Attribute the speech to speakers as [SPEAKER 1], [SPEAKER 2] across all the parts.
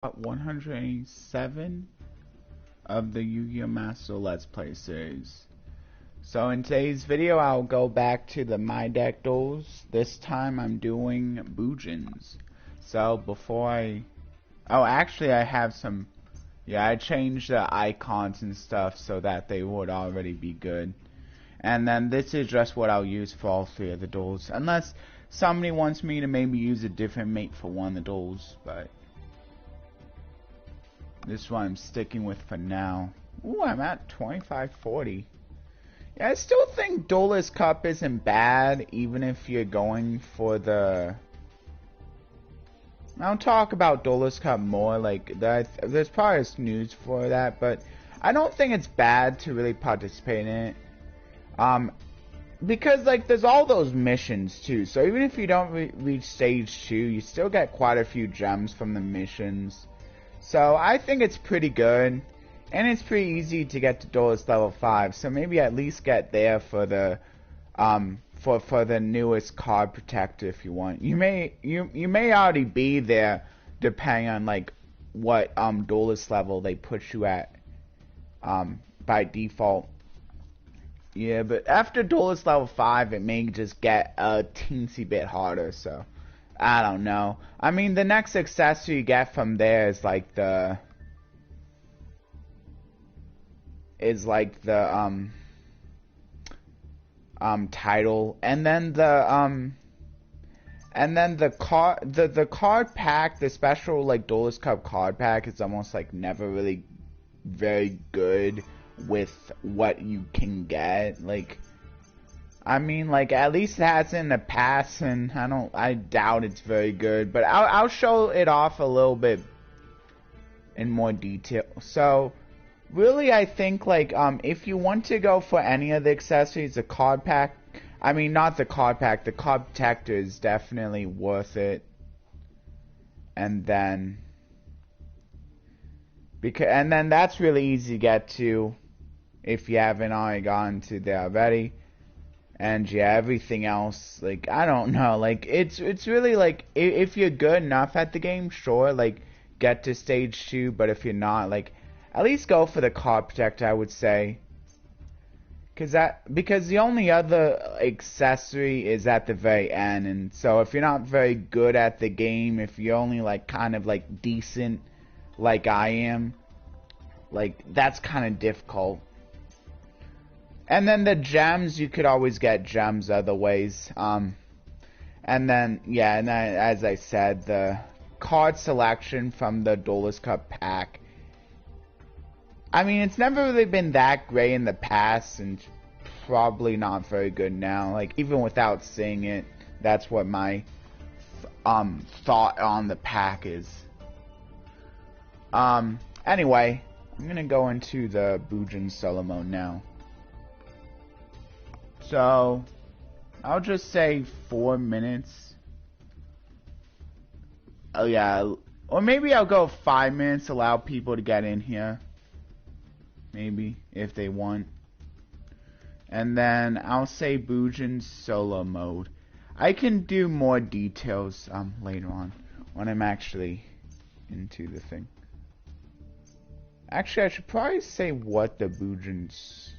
[SPEAKER 1] 187 of the Yu-Gi-Oh! Master Let's Play series. So in today's video, I'll go back to the My Deck duels. This time I'm doing Bujins. So before I have some, I changed the icons and stuff so that they would already be good. And then this is just what I'll use for all three of the duels, unless somebody wants me to maybe use a different mate for one of the duels, but this is what I'm sticking with for now. Ooh, I'm at 2540. Yeah, I still think Duelist Cup isn't bad, even if you're going for the... I'll talk about Duelist Cup more, like, there's probably news for that, but I don't think it's bad to really participate in it. Because, like, there's all those missions, too, so even if you don't reach Stage 2, you still get quite a few gems from the missions. So I think it's pretty good, and it's pretty easy to get to Duelist level 5. So maybe at least get there for the for the newest card protector if you want. You may already be there depending on like what Duelist level they put you at by default. Yeah, but after Duelist level 5, it may just get a teensy bit harder. So I don't know. I mean, the next accessory you get from there is like the title, and then the card pack, the special like Duelist Cup card pack is almost like never really very good with what you can get. Like, I mean, like, at least it has in the past, and I doubt it's very good, but I'll show it off a little bit in more detail. So, really, I think, like, if you want to go for any of the accessories, the card pack, I mean, not the card pack, the card protector is definitely worth it. And then that's really easy to get to if you haven't already gotten to there already. And yeah, everything else, like, I don't know, like, it's really, like, if you're good enough at the game, sure, like, get to Stage 2, but if you're not, like, at least go for the card protector, I would say. Because the only other accessory is at the very end, and so if you're not very good at the game, if you're only, like, kind of, like, decent, like I am, like, that's kind of difficult. And then the gems, you could always get gems other ways. And then, yeah, and then, as I said, the card selection from the Duelist Cup pack. I mean, it's never really been that great in the past, and probably not very good now. Like, even without seeing it, that's what my thought on the pack is. Anyway, I'm gonna go into the Bujin solo mode now. So, I'll just say 4 minutes. Oh yeah, or maybe I'll go 5 minutes, allow people to get in here. Maybe, if they want. And then I'll say Bujin solo mode. I can do more details later on, when I'm actually into the thing. Actually, I should probably say what the Bujin's...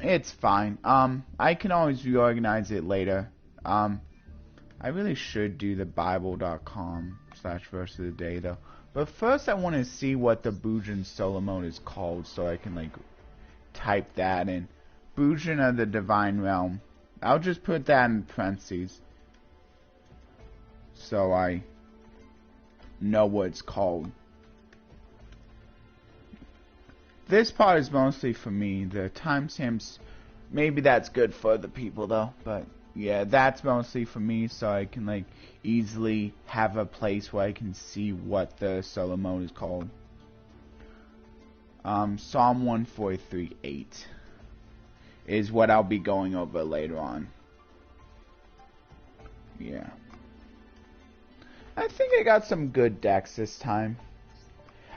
[SPEAKER 1] It's fine. I can always reorganize it later. I really should do the bible.com/verse of the day though. But first I want to see what the Bujin solo mode is called, so I can like type that in. Bujin of the Divine Realm. I'll just put that in parentheses, so I know what it's called. This part is mostly for me. The timestamps, maybe that's good for other people though, but yeah, that's mostly for me, so I can like easily have a place where I can see what the solo mode is called. Psalm 143:8 is what I'll be going over later on. Yeah, I think I got some good decks this time.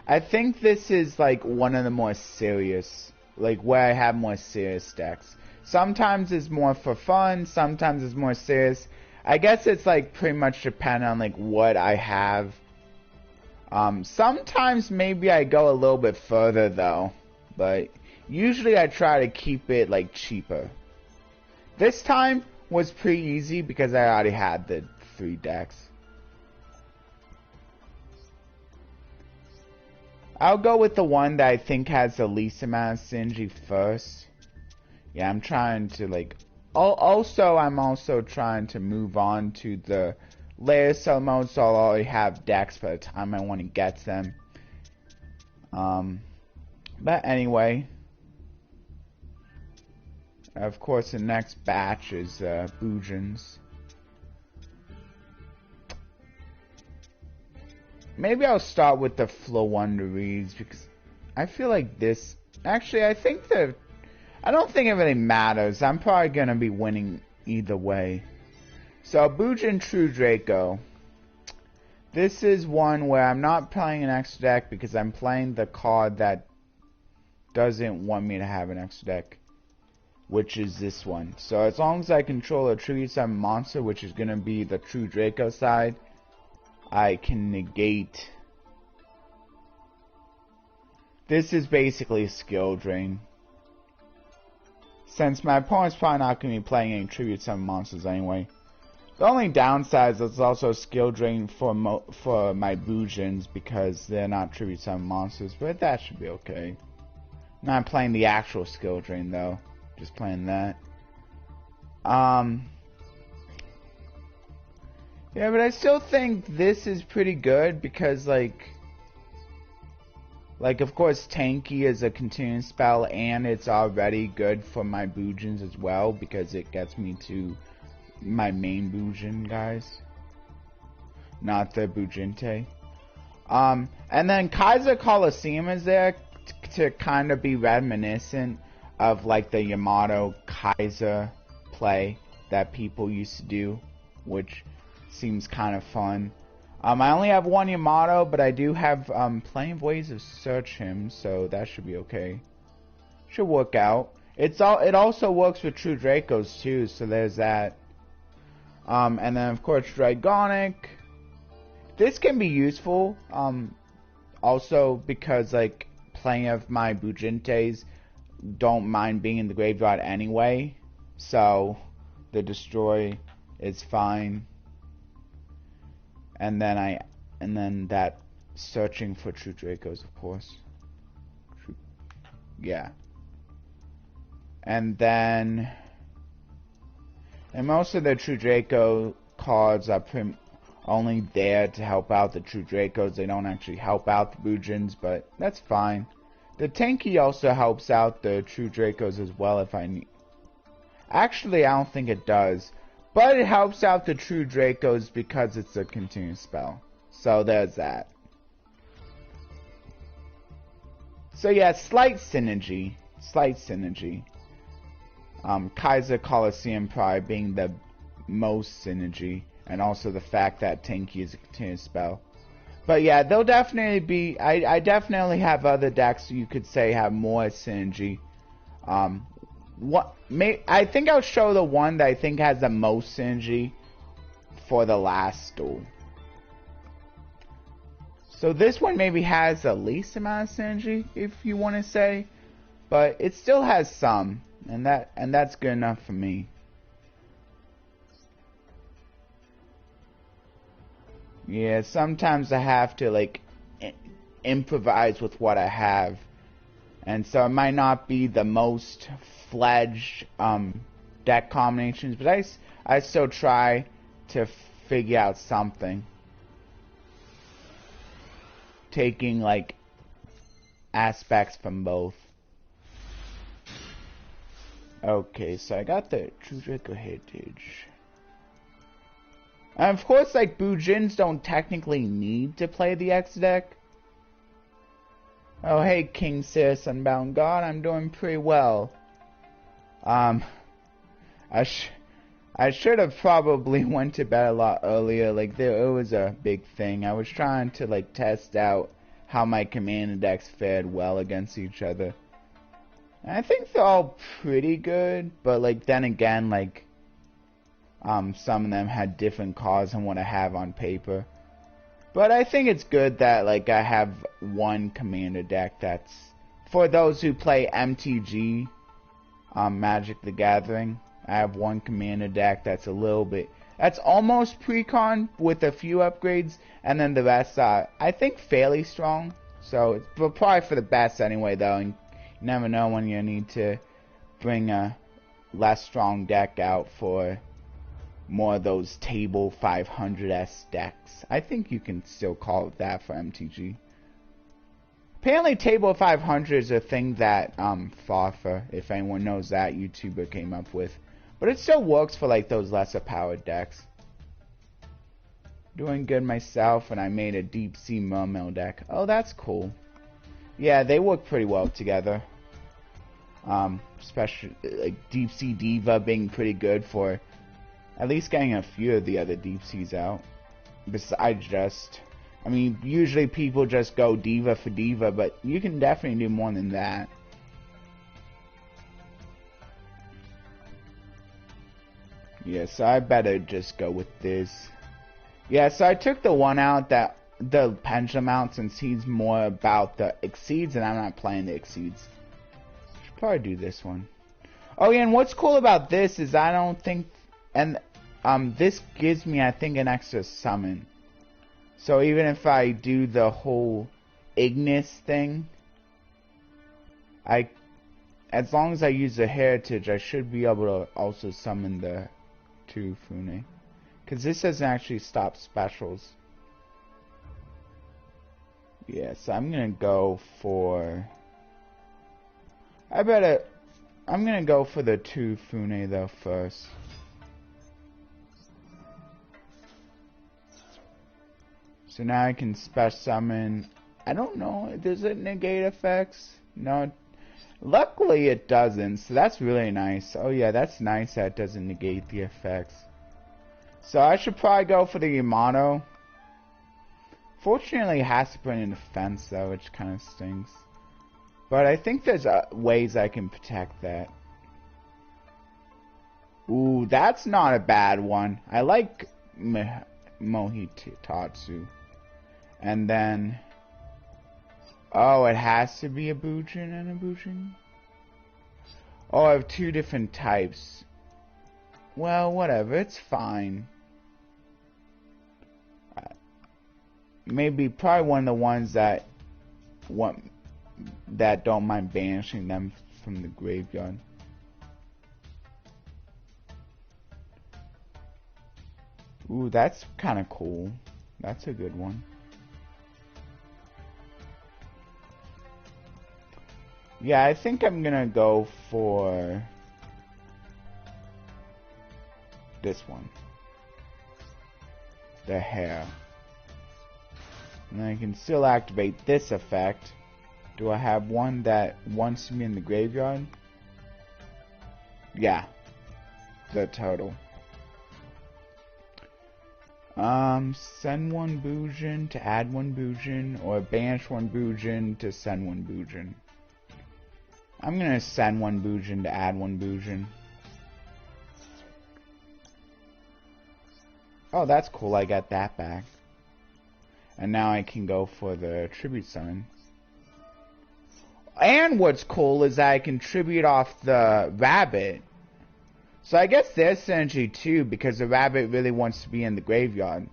[SPEAKER 1] I think this is like one of the more serious, like where I have more serious decks. Sometimes it's more for fun, sometimes it's more serious. I guess it's like pretty much dependent on like what I have. Sometimes maybe I go a little bit further though, but usually I try to keep it like cheaper. This time was pretty easy because I already had the 3 decks. I'll go with the one that I think has the least amount of synergy first. Yeah, I'm trying to like... I'm also trying to move on to the layer cell mode, so I'll already have decks by the time I want to get them. But anyway... Of course, the next batch is Bujins. Maybe I'll start with the Floowandereeze because I feel like this... Actually, I don't think it really matters. I'm probably going to be winning either way. So, Bujin True Draco. This is one where I'm not playing an extra deck because I'm playing the card that doesn't want me to have an extra deck, which is this one. So as long as I control a Tribute Summon monster, which is going to be the True Draco side, I can negate. This is basically a skill drain. Since my opponent's probably not going to be playing any Tribute Summon monsters anyway. The only downside is it's also a skill drain for my Bujins because they're not Tribute Summon monsters, but that should be okay. Not playing the actual skill drain though. Just playing that. Yeah, but I still think this is pretty good because like of course Tanky is a continuing spell and it's already good for my Bujins as well because it gets me to my main Bujin guys. Not the Bujinte. And then Kaiser Coliseum is there to kind of be reminiscent of like the Yamato Kaiser play that people used to do, which seems kind of fun. I only have one Yamato, but I do have plenty of ways to search him, so that should be okay. Should work out. It also works with True Dracos too, so there's that. And then of course Dragonic. This can be useful, also because like plenty of my Bujintes don't mind being in the graveyard anyway, so the destroy is fine. And then that searching for True Dracos, of course. Yeah. And then most of the True Draco cards are only there to help out the True Dracos. They don't actually help out the Bujins, but that's fine. The Tanky also helps out the True Dracos as well if I need. Actually, I don't think it does. But it helps out the True Dracos because it's a continuous spell. So there's that. So yeah, slight synergy. Slight synergy. Kaiser Coliseum probably being the most synergy. And also the fact that Tanky is a continuous spell. But yeah, they'll definitely be... I definitely have other decks you could say have more synergy. I think I'll show the one that I think has the most synergy for the last duel. So this one maybe has the least amount of synergy, if you want to say, but it still has some, and that's good enough for me. Yeah, sometimes I have to like improvise with what I have, and so it might not be the most fledged deck combinations, but I still try to figure out something, taking like aspects from both. Okay, so I got the True Draco Heritage. And of course, like, Bujins don't technically need to play the X deck. Oh, hey, King Sirius Unbound God, I'm doing pretty well. I should have probably went to bed a lot earlier. Like, it was a big thing. I was trying to, like, test out how my commander decks fared well against each other. And I think they're all pretty good, but, like, then again, like, some of them had different cards than what I have on paper. But I think it's good that like I have one commander deck that's for those who play MTG, Magic the Gathering. I have one commander deck that's a little bit, that's almost pre-con with a few upgrades, and then the rest are, I think, fairly strong. So it's probably for the best anyway, though, and you never know when you need to bring a less strong deck out for more of those table 500s decks. I think you can still call it that for MTG. Apparently table 500 is a thing that Farfa, if anyone knows that, YouTuber came up with. But it still works for like those lesser powered decks. Doing good myself, and I made a Deep Sea Mermail deck. Oh, that's cool. Yeah, they work pretty well together. Especially like Deep Sea Diva being pretty good for at least getting a few of the other Deep Seas out. Besides just, I mean, usually people just go Diva for Diva, but you can definitely do more than that. Yeah, so I better just go with this. Yeah, so I took the one out that the Pendulum out since he's more about the Exceeds and I'm not playing the Exceeds. Should probably do this one. Oh yeah, and what's cool about this is I don't think, and this gives me I think an extra summon. So even if I do the whole Ignis thing, as long as I use the Heritage, I should be able to also summon the 2 Fune. Because this doesn't actually stop specials. Yeah, so I'm gonna go for, I'm gonna go for the 2 Fune though first. So now I can special summon, I don't know, does it negate effects? No, luckily it doesn't, so that's really nice. Oh yeah, that's nice that it doesn't negate the effects. So I should probably go for the Yamato. Fortunately it has to put in defense though, which kind of stinks. But I think there's ways I can protect that. Ooh, that's not a bad one. I like Mohitatsu. And then, oh, it has to be a Bujin and a Bujin? Oh, I have 2 different types. Well, whatever, it's fine. Maybe probably one of the ones that don't mind banishing them from the graveyard. Ooh, that's kind of cool. That's a good one. Yeah, I think I'm gonna go for this one. The hair. And I can still activate this effect. Do I have one that wants me in the graveyard? Yeah. The turtle. Send 1 Bujin to add 1 Bujin, or banish 1 Bujin to send 1 Bujin. I'm gonna send 1 Bujin to add 1 Bujin. Oh, that's cool, I got that back. And now I can go for the tribute summon. And what's cool is that I can tribute off the rabbit. So I guess there's synergy too, because the rabbit really wants to be in the graveyard.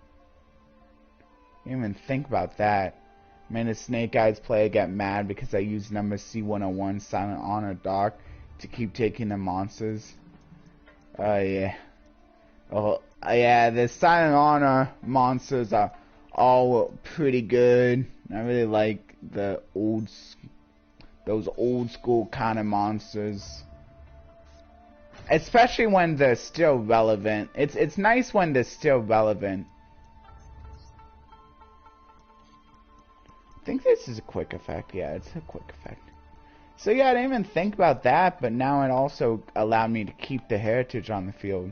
[SPEAKER 1] Didn't even think about that. Made a Snake Eyes player get mad because I used number C101 Silent Honor Dark to keep taking the monsters. Yeah. Oh yeah, the Silent Honor monsters are all pretty good. I really like the those old school kind of monsters. Especially when they're still relevant. It's nice when they're still relevant. I think this is a quick effect. Yeah, it's a quick effect. So yeah, I didn't even think about that, but now it also allowed me to keep the heritage on the field.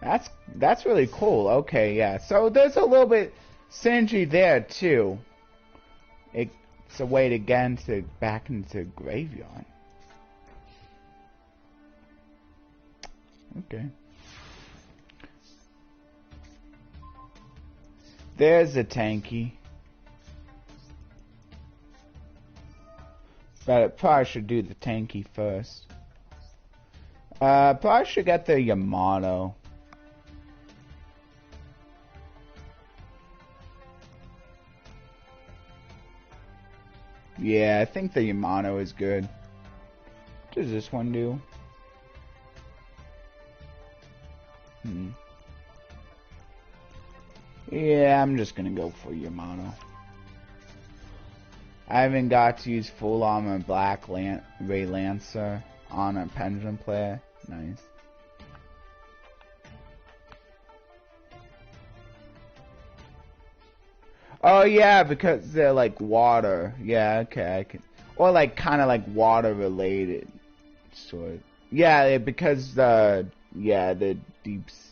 [SPEAKER 1] That's really cool. Okay, yeah. So there's a little bit synergy there too. It's a way to get back into graveyard. Okay. There's a tanky. But I probably should do the tanky first. Probably should get the Yamato. Yeah, I think the Yamato is good. What does this one do? Yeah, I'm just gonna go for Yamato. I haven't got to use full armor black Ray Lancer on a pendulum player. Nice. Oh yeah, because they're like water. Yeah, okay, I can. Or like kind of like water related, sort. Yeah, because the deeps.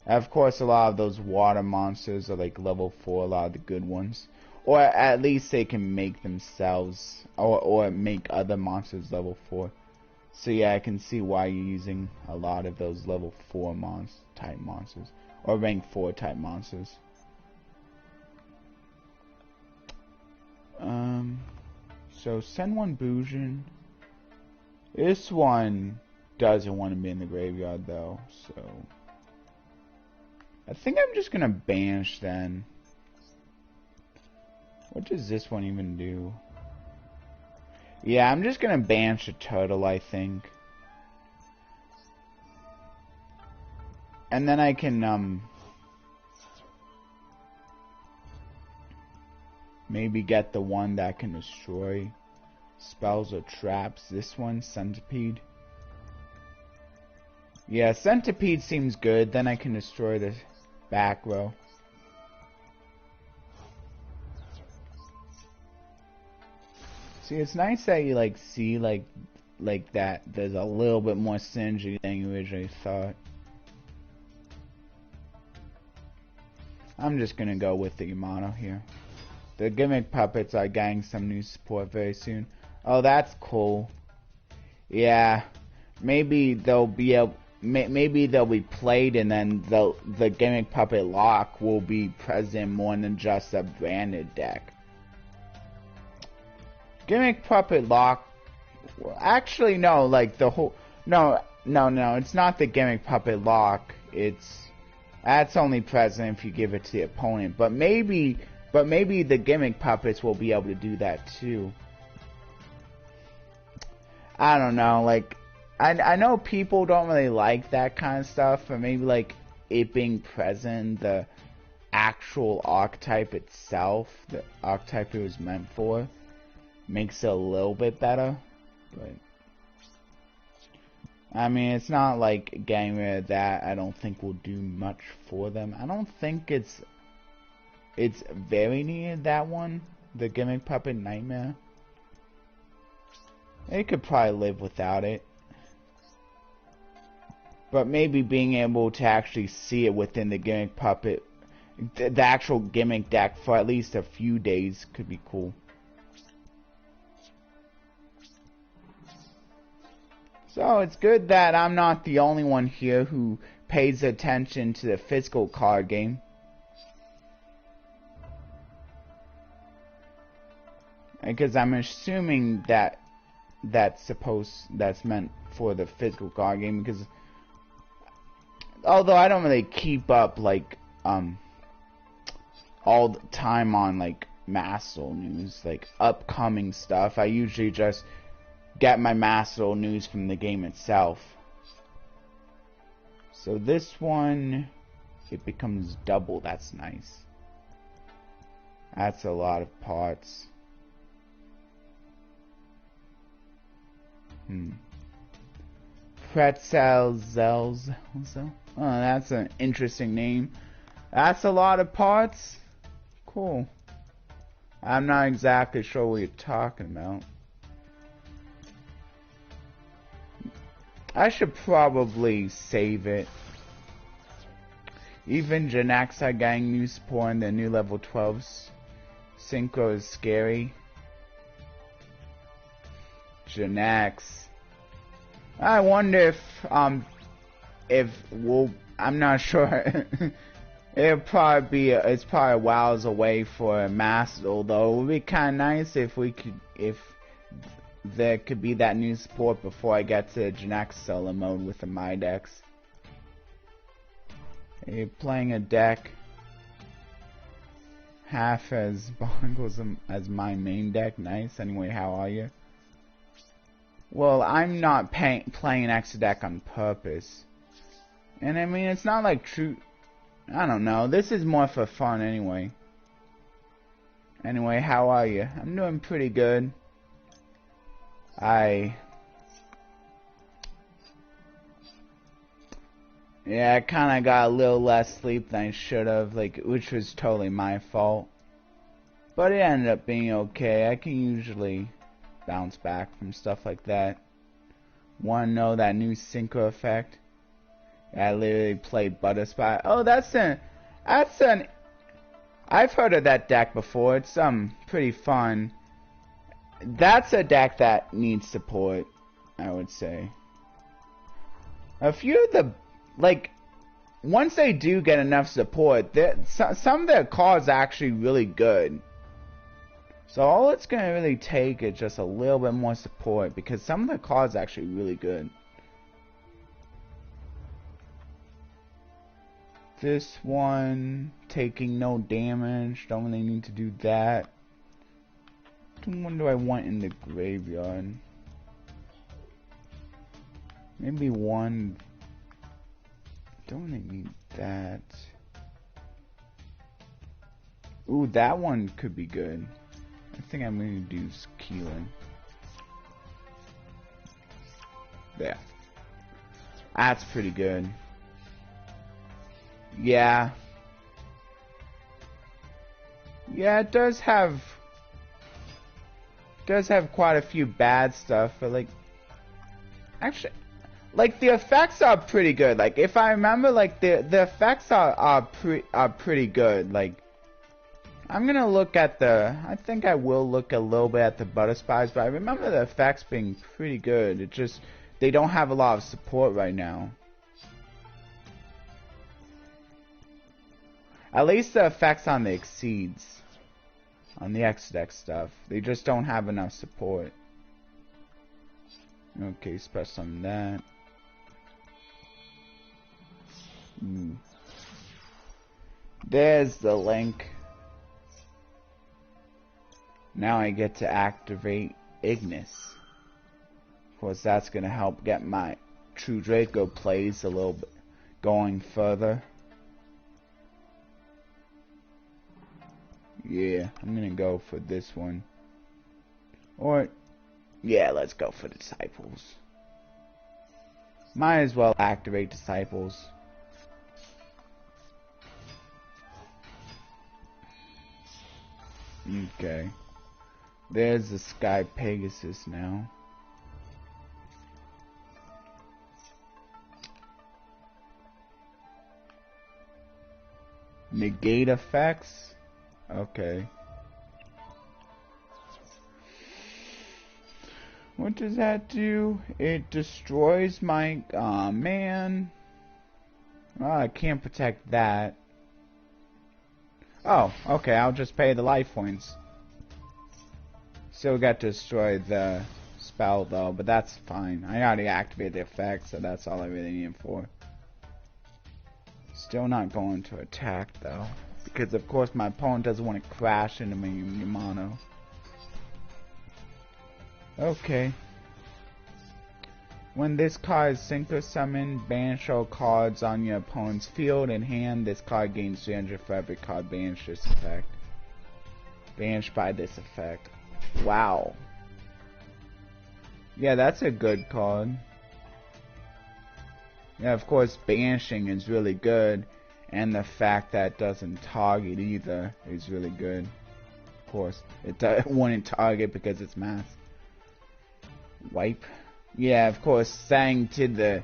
[SPEAKER 1] Of course, a lot of those water monsters are like level 4. A lot of the good ones, or at least they can make themselves, or make other monsters level 4. So yeah, I can see why you're using a lot of those level 4 type monsters, or rank 4 type monsters. So send one Bujin. This one doesn't want to be in the graveyard though, so I think I'm just gonna banish then. What does this one even do? Yeah, I'm just gonna banish a turtle, I think. And then I can maybe get the one that can destroy spells or traps. This one, Centipede. Yeah, Centipede seems good. Then I can destroy the back row. See, it's nice that you like see like that there's a little bit more synergy than you originally thought. I'm just gonna go with the Yamato here. The gimmick puppets are getting some new support very soon. Oh, that's cool. Yeah, maybe they'll be maybe they'll be played, and then the gimmick puppet lock will be present more than just a branded deck. Gimmick puppet lock. Actually, no. Like the whole. No. It's not the gimmick puppet lock. That's only present if you give it to the opponent. But maybe the gimmick puppets will be able to do that too. I don't know, like, I know people don't really like that kind of stuff, but maybe like it being present, the actual archetype itself, the archetype it was meant for, makes it a little bit better. But I mean, it's not like getting rid of that. I don't think will do much for them. I don't think it's very needed, that one, the gimmick puppet nightmare. They could probably live without it. But maybe being able to actually see it within the gimmick puppet, the actual gimmick deck for at least a few days could be cool. So it's good that I'm not the only one here who pays attention to the physical card game. Because I'm assuming that that's meant for the physical card game, because although I don't really keep up like all the time on like Master news, like upcoming stuff, I usually just get my Master news from the game itself. So this one, it becomes double. That's nice. That's a lot of parts. Pretzelzells. Oh, that's an interesting name. That's a lot of parts. Cool. I'm not exactly sure what you're talking about. I should probably save it. Even Janax are getting new support in the new level 12s. Synchro is scary. Janax. I wonder if I'm not sure. It's probably whiles away for a master, though. It would be kind of nice if there could be that new support before I get to Genex solo mode with the my decks. You're playing a deck half as bonkers as my main deck. Nice. Anyway, how are you? Well, I'm not playing extra deck on purpose. And I mean, it's not like true. I don't know. This is more for fun anyway. Anyway, how are you? I'm doing pretty good. I kind of got a little less sleep than I should have, which was totally my fault. But it ended up being okay. I can usually bounce back from stuff like that. Want to know that new synchro effect? I literally played Butterspot. Oh, that's an. I've heard of that deck before. It's pretty fun. That's a deck that needs support, I would say. A few of the, once they do get enough support, some of their cards are actually really good. So all it's going to really take is just a little bit more support, because some of the cards are actually really good. This one, taking no damage, don't really need to do that. Which one do I want in the graveyard? Maybe one. Don't really need that. Ooh, that one could be good. I think I'm going to do Keelan. There. That's pretty good. Yeah. Yeah, it does have quite a few bad stuff, but actually, the effects are pretty good. If I remember, the effects are pretty good. I'm gonna look at I think I will look a little bit at the Butter Spies, but I remember the effects being pretty good. It just, they don't have a lot of support right now. At least the effects on the Exceeds, on the X-Deck stuff, they just don't have enough support. Okay, special on that. There's the link. Now I get to activate Ignis. Of course, that's going to help get my True Draco plays a little bit going further. Yeah, I'm going to go for this one. Or, yeah, let's go for Disciples. Might as well activate Disciples. Okay. There's the Sky Pegasus now. Negate effects? Okay. What does that do? It destroys my... Aw, man. Oh, I can't protect that. Oh, okay, I'll just pay the life points. Still got to destroy the spell, though, but that's fine. I already activated the effect, so that's all I really need for. Still not going to attack, though. Because, of course, my opponent doesn't want to crash into my mono. Okay. When this card is synchro summoned, banish all cards on your opponent's field and hand. This card gains 300 for every card banished this effect. Banished by this effect. Wow. Yeah, that's a good card. Yeah, of course, banishing is really good. And the fact that it doesn't target either is really good. Of course, it wouldn't target because it's mass. Wipe. Yeah, of course, setting to the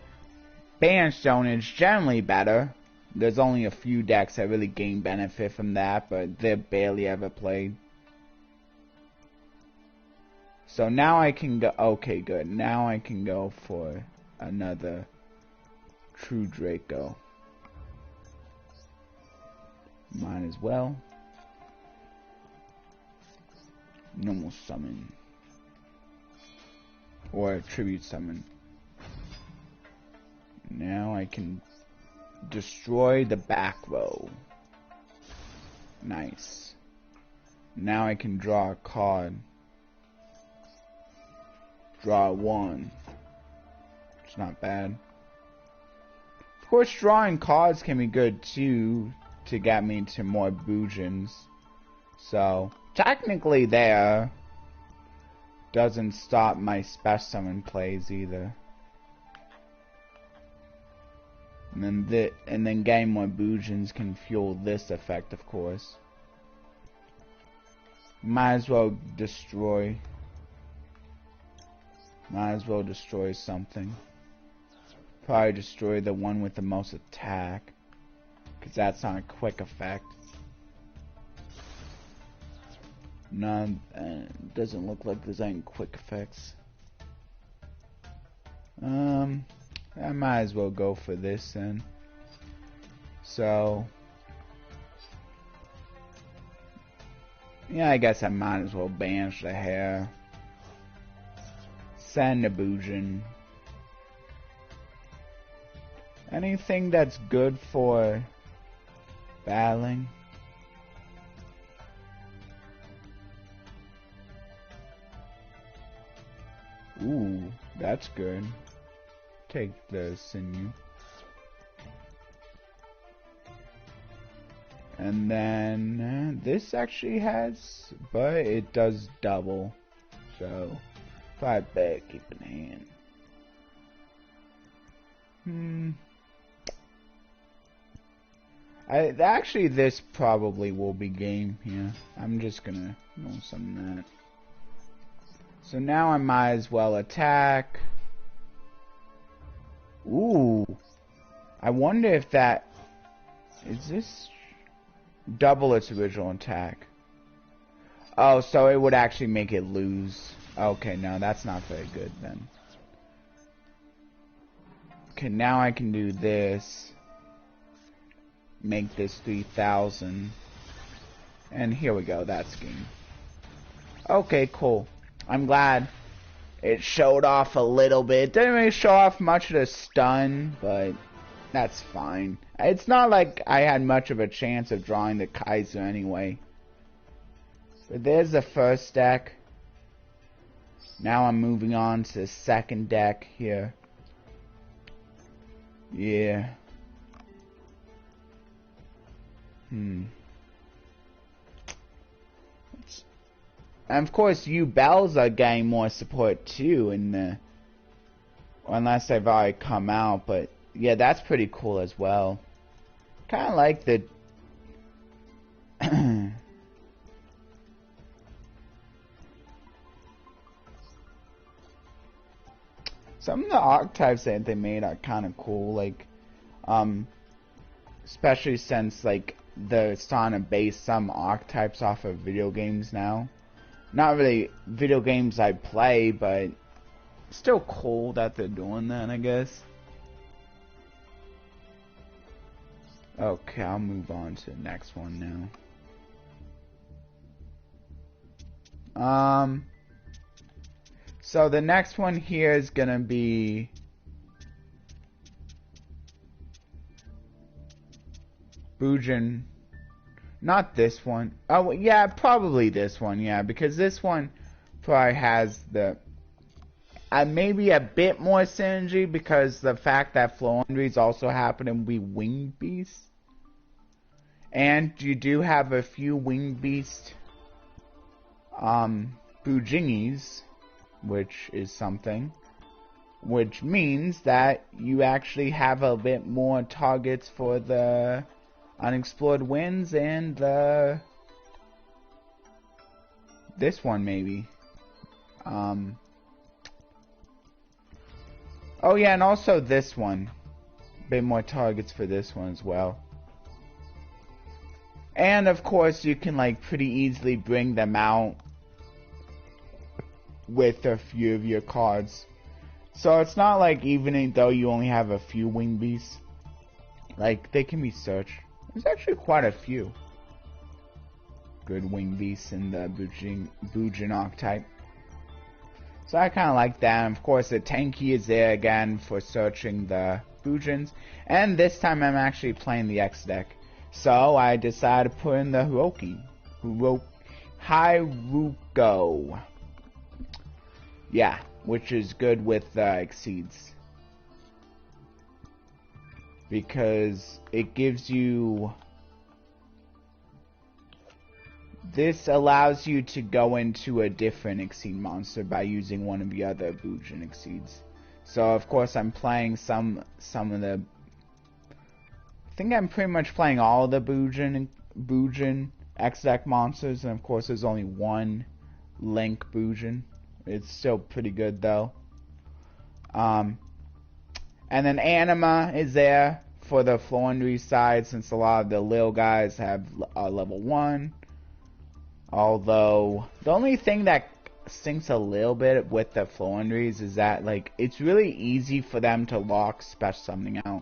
[SPEAKER 1] banish zone is generally better. There's only a few decks that really gain benefit from that, but they're barely ever played. So now I can go, okay, good. Now I can go for another True Draco. Might as well. Normal summon. Or tribute summon. Now I can destroy the back row. Nice. Now I can draw a card. Draw one. It's not bad. Of course, drawing cards can be good too, to get me to more Bujins. So, technically there, doesn't stop my special summon plays either. And then getting more Bujins can fuel this effect, of course. Might as well destroy. Might as well destroy something. Probably destroy the one with the most attack, because that's not a quick effect. No, doesn't look like there's any quick effects. I might as well go for this then. So, yeah, I guess I might as well banish the hair. Send a Bujin. Anything that's good for battling. Ooh, that's good. Take the sinew. And then this actually has, but it does double. So, probably better keep in hand. Actually, this probably will be game here. I'm just gonna know some that. So now I might as well attack. Ooh. I wonder if that... Is this... double its original attack? Oh, so it would actually make it lose. Okay, no, that's not very good then. Okay, now I can do this. Make this 3,000. And here we go, that's game. Okay, cool. I'm glad it showed off a little bit. Didn't really show off much of the stun, but that's fine. It's not like I had much of a chance of drawing the Kaiser anyway. But there's the first deck. Now I'm moving on to the second deck here. Yeah. And of course, you bells are getting more support too in the... Unless they've already come out, but yeah, that's pretty cool as well. Kind of like the... Some of the archetypes that they made are kind of cool, like, especially since, like, they're starting to base some archetypes off of video games now. Not really video games I play, but still cool that they're doing that, I guess. Okay, I'll move on to the next one now. So the next one here is gonna be Bujin. Not this one. Oh, yeah, probably this one, yeah, because this one probably has the maybe a bit more synergy because the fact that Floowandereeze also happen to be winged beasts. And you do have a few winged beast Bujinis, which is something. Which means that you actually have a bit more targets for the unexplored winds and this one maybe. Oh yeah, and also this one. A bit more targets for this one as well. And of course you can like pretty easily bring them out with a few of your cards. So it's not like even though you only have a few wing beasts, like they can be searched There's actually quite a few good wing beasts in the Bujin archetype. So I kind of like that. And of course, the Tanky is there again for searching the Bujins. And this time I'm actually playing the X deck. So I decided to put in the Hyruko. Yeah, which is good with Exceeds. Because it gives you... This allows you to go into a different Exceed monster by using one of the other Bujin Exceeds. So of course I'm playing some of the... I think I'm pretty much playing all the Bujin X-Deck monsters, and of course there's only one Link Bujin. It's still pretty good though. And then Anima is there for the Floowandereeze side, since a lot of the little guys have level 1. Although, the only thing that stinks a little bit with the Floowandereeze is that, like, it's really easy for them to lock special summoning out.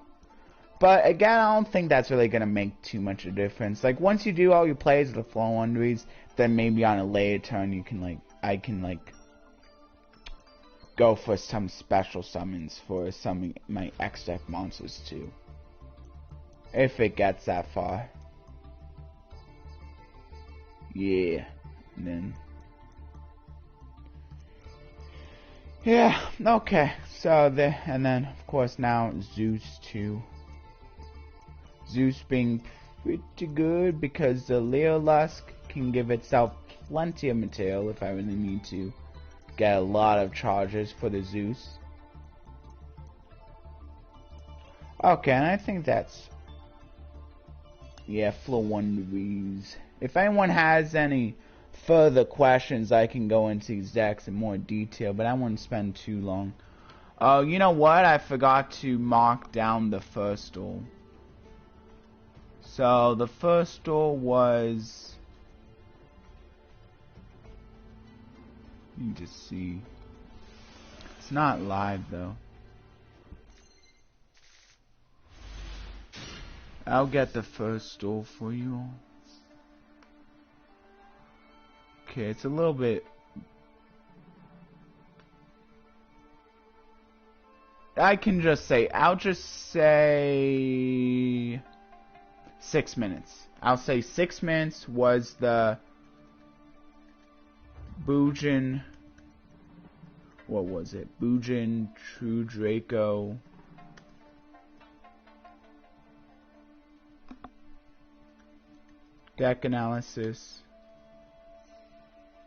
[SPEAKER 1] But again, I don't think that's really gonna make too much of a difference. Like, once you do all your plays with the Floowandereeze, then maybe on a later turn you can, like, I can, like, go for some special summons for some of my X-Deck monsters too. If it gets that far. Yeah. And then... yeah, okay. So, and then, of course, now Zeus too. Zeus being pretty good because the Leo Lusk can give itself plenty of material if I really need to get a lot of charges for the Zeus. Okay, and I think that's... yeah, Floowandereeze. If anyone has any further questions, I can go into these decks in more detail, but I wouldn't spend too long. Oh, you know what? I forgot to mark down the first duel. So, the first duel was... let me just see. It's not live, though. I'll get the first duel for you all. Okay, it's a little bit... I can just say, I'll just say 6 minutes. I'll say 6 minutes was the Bujin, what was it? Bujin, True Draco. Deck analysis.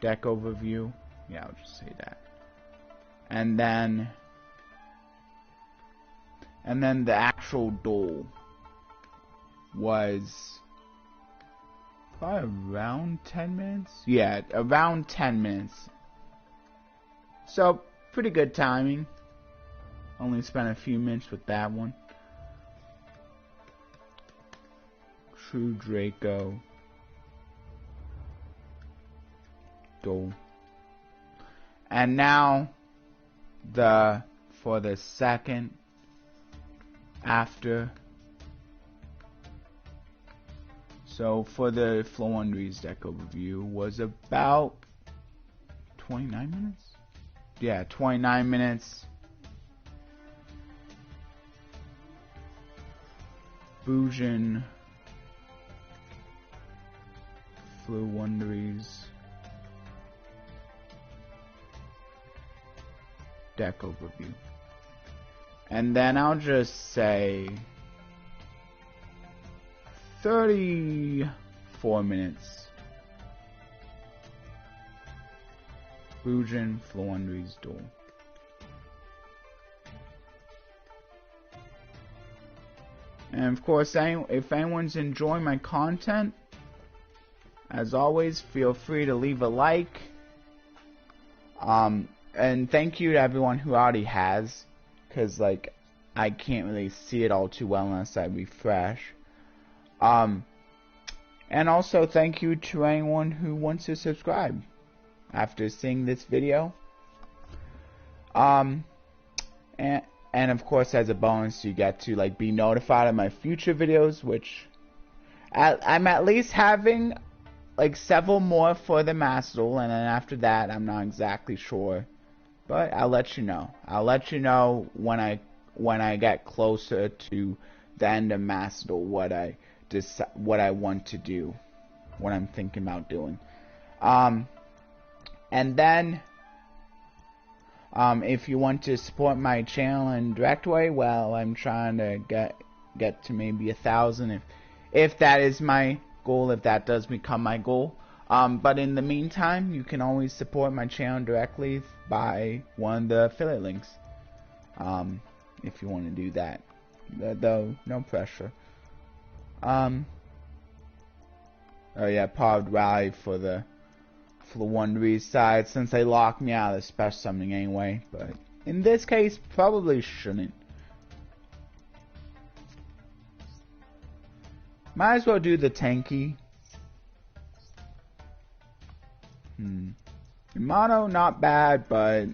[SPEAKER 1] Deck overview. Yeah, I'll just say that. And then the actual duel was probably around 10 minutes. Yeah, around 10 minutes. So, pretty good timing. Only spent a few minutes with that one. True Draco. Duel. And now, for the second after. So for the Floowandereeze deck overview was about 29 minutes? Yeah, 29 minutes. Bujin, Floowandereeze deck overview. And then I'll just say 34 minutes. Bujin, Floowandereeze duel. And of course, if anyone's enjoying my content, as always, feel free to leave a like. And thank you to everyone who already has. Because, like, I can't really see it all too well unless I refresh. And also thank you to anyone who wants to subscribe after seeing this video. And of course, as a bonus, you get to, like, be notified of my future videos, which I'm at least having like several more for the Master Duel, and then after that, I'm not exactly sure. But I'll let you know. I'll let you know when I get closer to the end of Master Duel what I want to do, what I'm thinking about doing. And then if you want to support my channel in direct way, well, I'm trying to get to maybe 1,000 if that is my goal, if that does become my goal. But in the meantime, you can always support my channel directly by one of the affiliate links. If you want to do that, though, no pressure. Oh yeah, probably rally for the Floowandereeze side since they locked me out of the special summoning anyway. But in this case, probably shouldn't. Might as well do the tanky. Mono, not bad, but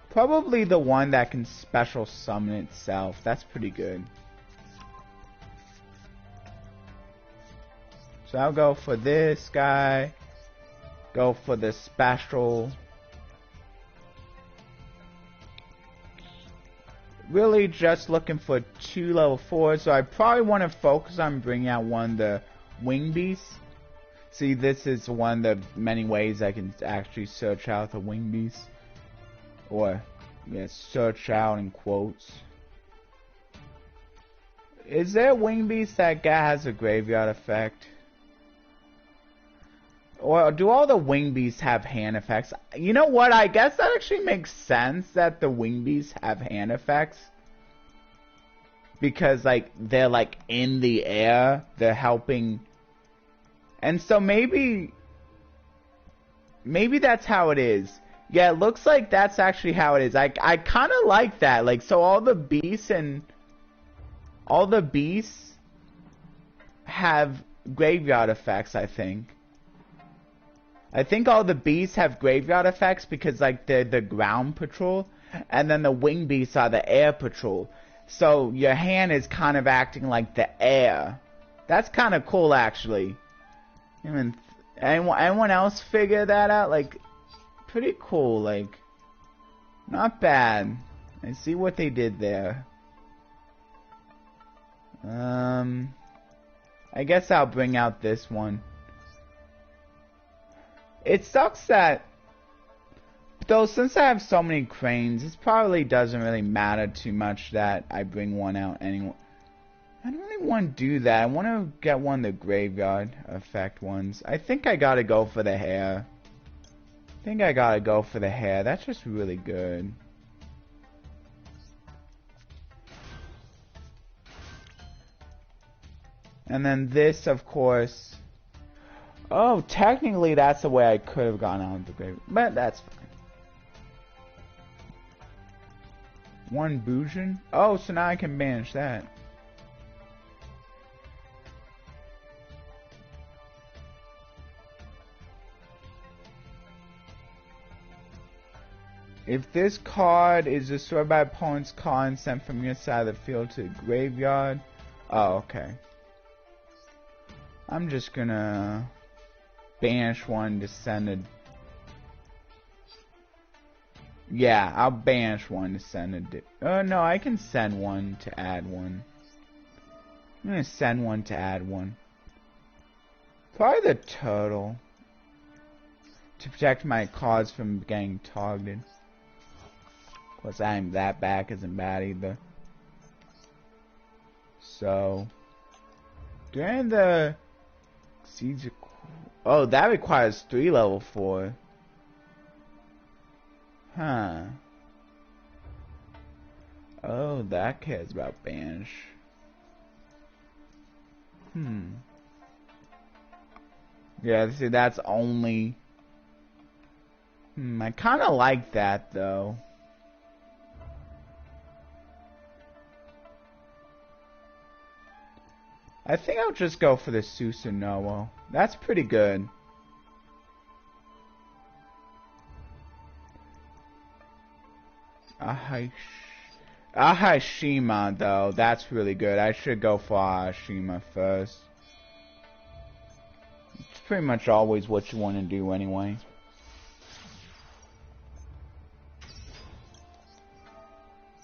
[SPEAKER 1] probably the one that can special summon itself. That's pretty good. So I'll go for this guy. Go for the special. Really just looking for 2 level 4s. So I probably want to focus on bringing out one of the wing beasts. See, this is one of the many ways I can actually search out the wing beasts. Or, yeah, search out in quotes. Is there a wing beast that has a graveyard effect? Or do all the wing beasts have hand effects? You know what? I guess that actually makes sense that the wing beasts have hand effects. Because, like, they're, like, in the air. They're helping. And so maybe that's how it is. Yeah, it looks like that's actually how it is. I kind of like that. Like, so all the beasts have graveyard effects, I think. I think all the beasts have graveyard effects because, like, they're the ground patrol, and then the wing beasts are the air patrol. So your hand is kind of acting like the air. That's kind of cool, actually. Anyone else figure that out? Like, pretty cool. Like, not bad. I see what they did there. I guess I'll bring out this one. It sucks that, though, since I have so many cranes, this probably doesn't really matter too much that I bring one out anyway. I don't really want to do that. I want to get one of the graveyard effect ones. I think I gotta go for the hair. That's just really good. And then this, of course. Oh, technically that's the way I could have gone out of the grave, but that's fine. One Bujin? Oh, so now I can banish that. If this card is destroyed by opponent's card and sent from your side of the field to the graveyard. Oh, okay. I'm just gonna banish one to send a... Yeah, I'll banish one to send a... Oh, no, I can send one to add one. I'm gonna send one to add one. Probably the turtle. To protect my cards from getting targeted. Of course, that back isn't bad either. So... During the... Seeds are... Oh, that requires 3 level 4. Huh. Oh, that cares about banish. Yeah, see, that's only... I kinda like that, though. I think I'll just go for the Susanoo. That's pretty good. Ahashima, though, that's really good. I should go for Ahashima first. It's pretty much always what you want to do anyway.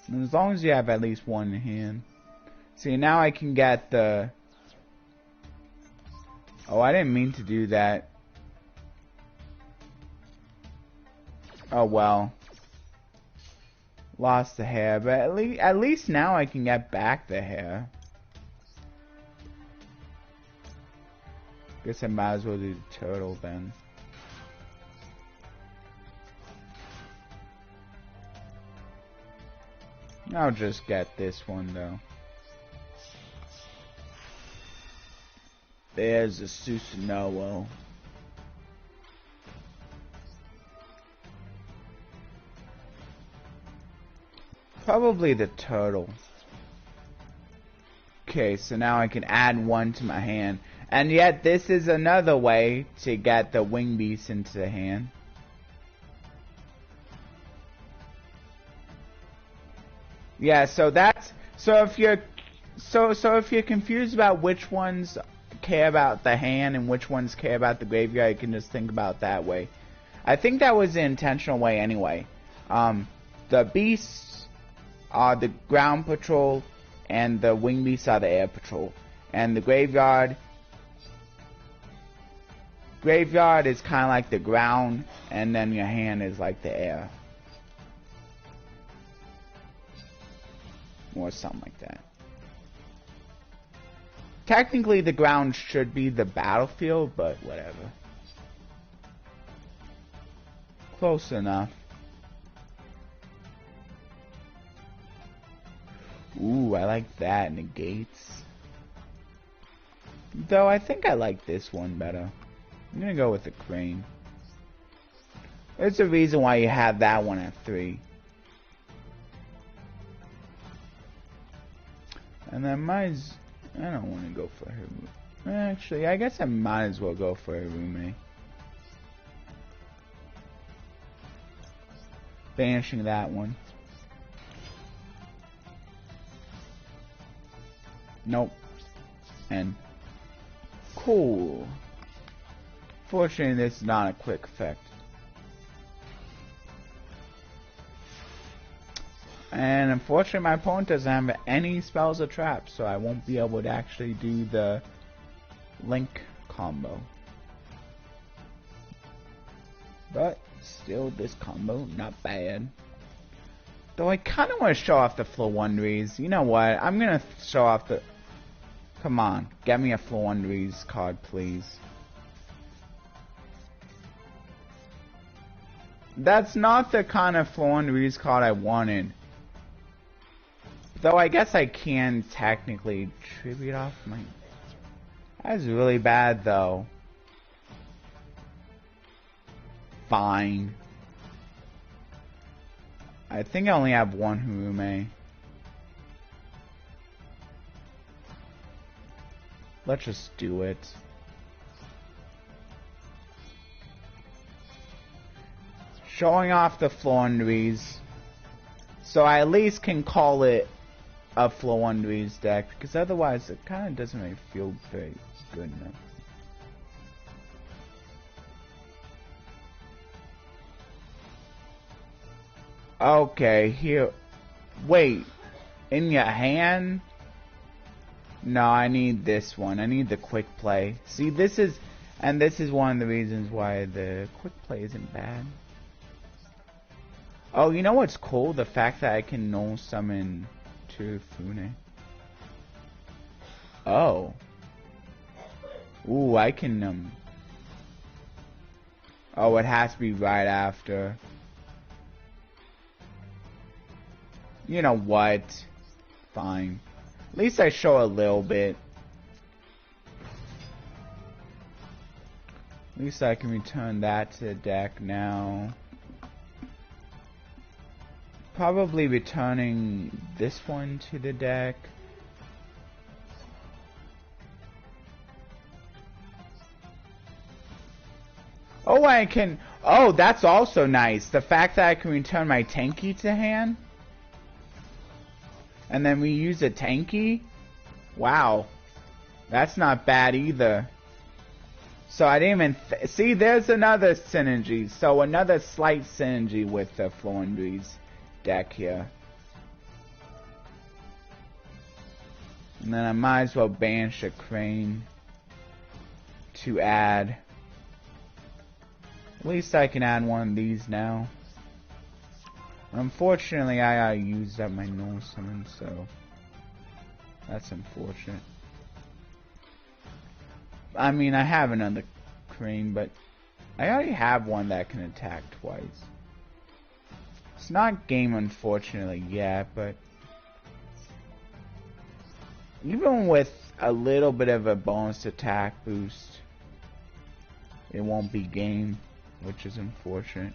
[SPEAKER 1] And as long as you have at least one in hand. See, now I can get the... Oh, I didn't mean to do that. Oh, well. Lost the hair, but at least now I can get back the hair. Guess I might as well do the turtle then. I'll just get this one though. There's a Susanoo. Probably the turtle. Okay, so now I can add one to my hand. And yet this is another way to get the wing beast into the hand. Yeah, so that's if you're confused about which ones care about the hand and which ones care about the graveyard, you can just think about that way. I think that was the intentional way anyway. The beasts are the ground patrol and the wing beasts are the air patrol. And the graveyard is kind of like the ground, and then your hand is like the air. Or something like that. Technically the ground should be the battlefield, but whatever. Close enough. Ooh, I like that. Negates. Though I think I like this one better. I'm gonna go with the crane. There's a reason why you have that one at 3. And then I don't want to go for Harume. Actually, I guess I might as well go for Harume. Banishing that one. Nope. And cool. Fortunately, this is not a quick effect. And unfortunately, my opponent doesn't have any spells or traps, so I won't be able to actually do the link combo. But still, this combo, not bad. Though I kind of want to show off the Floowandereeze. You know what? I'm going to show off the... Come on, get me a Floowandereeze card, please. That's not the kind of Floowandereeze card I wanted. Though I guess I can technically tribute off my... That's really bad though. Fine. I think I only have one Harume. Let's just do it. Showing off the Floowandereeze. So I at least can call it a Floowandereeze deck, because otherwise it kind of doesn't really feel very good enough. Okay, here. Wait. In your hand? No, I need this one. I need the quick play. See, this is one of the reasons why the quick play isn't bad. Oh, you know what's cool? The fact that I can null summon to Fune. Oh. Ooh, I can, Oh, it has to be right after. You know what? Fine. At least I show a little bit. At least I can return that to the deck now. Probably returning this one to the deck. Oh, I can... Oh, that's also nice. The fact that I can return my Tenki to hand. And then we use a tanky? Wow. That's not bad either. So I didn't even... see, there's another synergy. So another slight synergy with the Floowandereeze deck here. And then I might as well banish a Crane to add. At least I can add one of these now. Unfortunately, I used up my null summon, so that's unfortunate. I mean, I have another Crane, but I already have one that can attack twice. It's not game, unfortunately, yet, but even with a little bit of a bonus attack boost, it won't be game, which is unfortunate.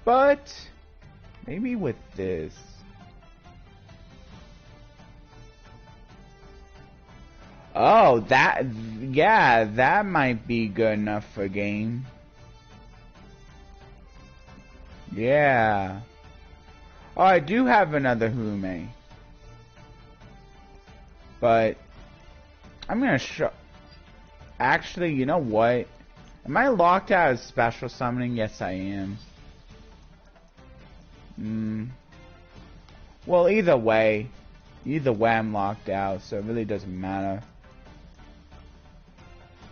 [SPEAKER 1] But maybe with this. Oh, yeah, that might be good enough for game. Yeah. Oh, I do have another Hume. But I'm gonna show. Actually, you know what? Am I locked out of special summoning? Yes, I am. Well, either way I'm locked out, so it really doesn't matter.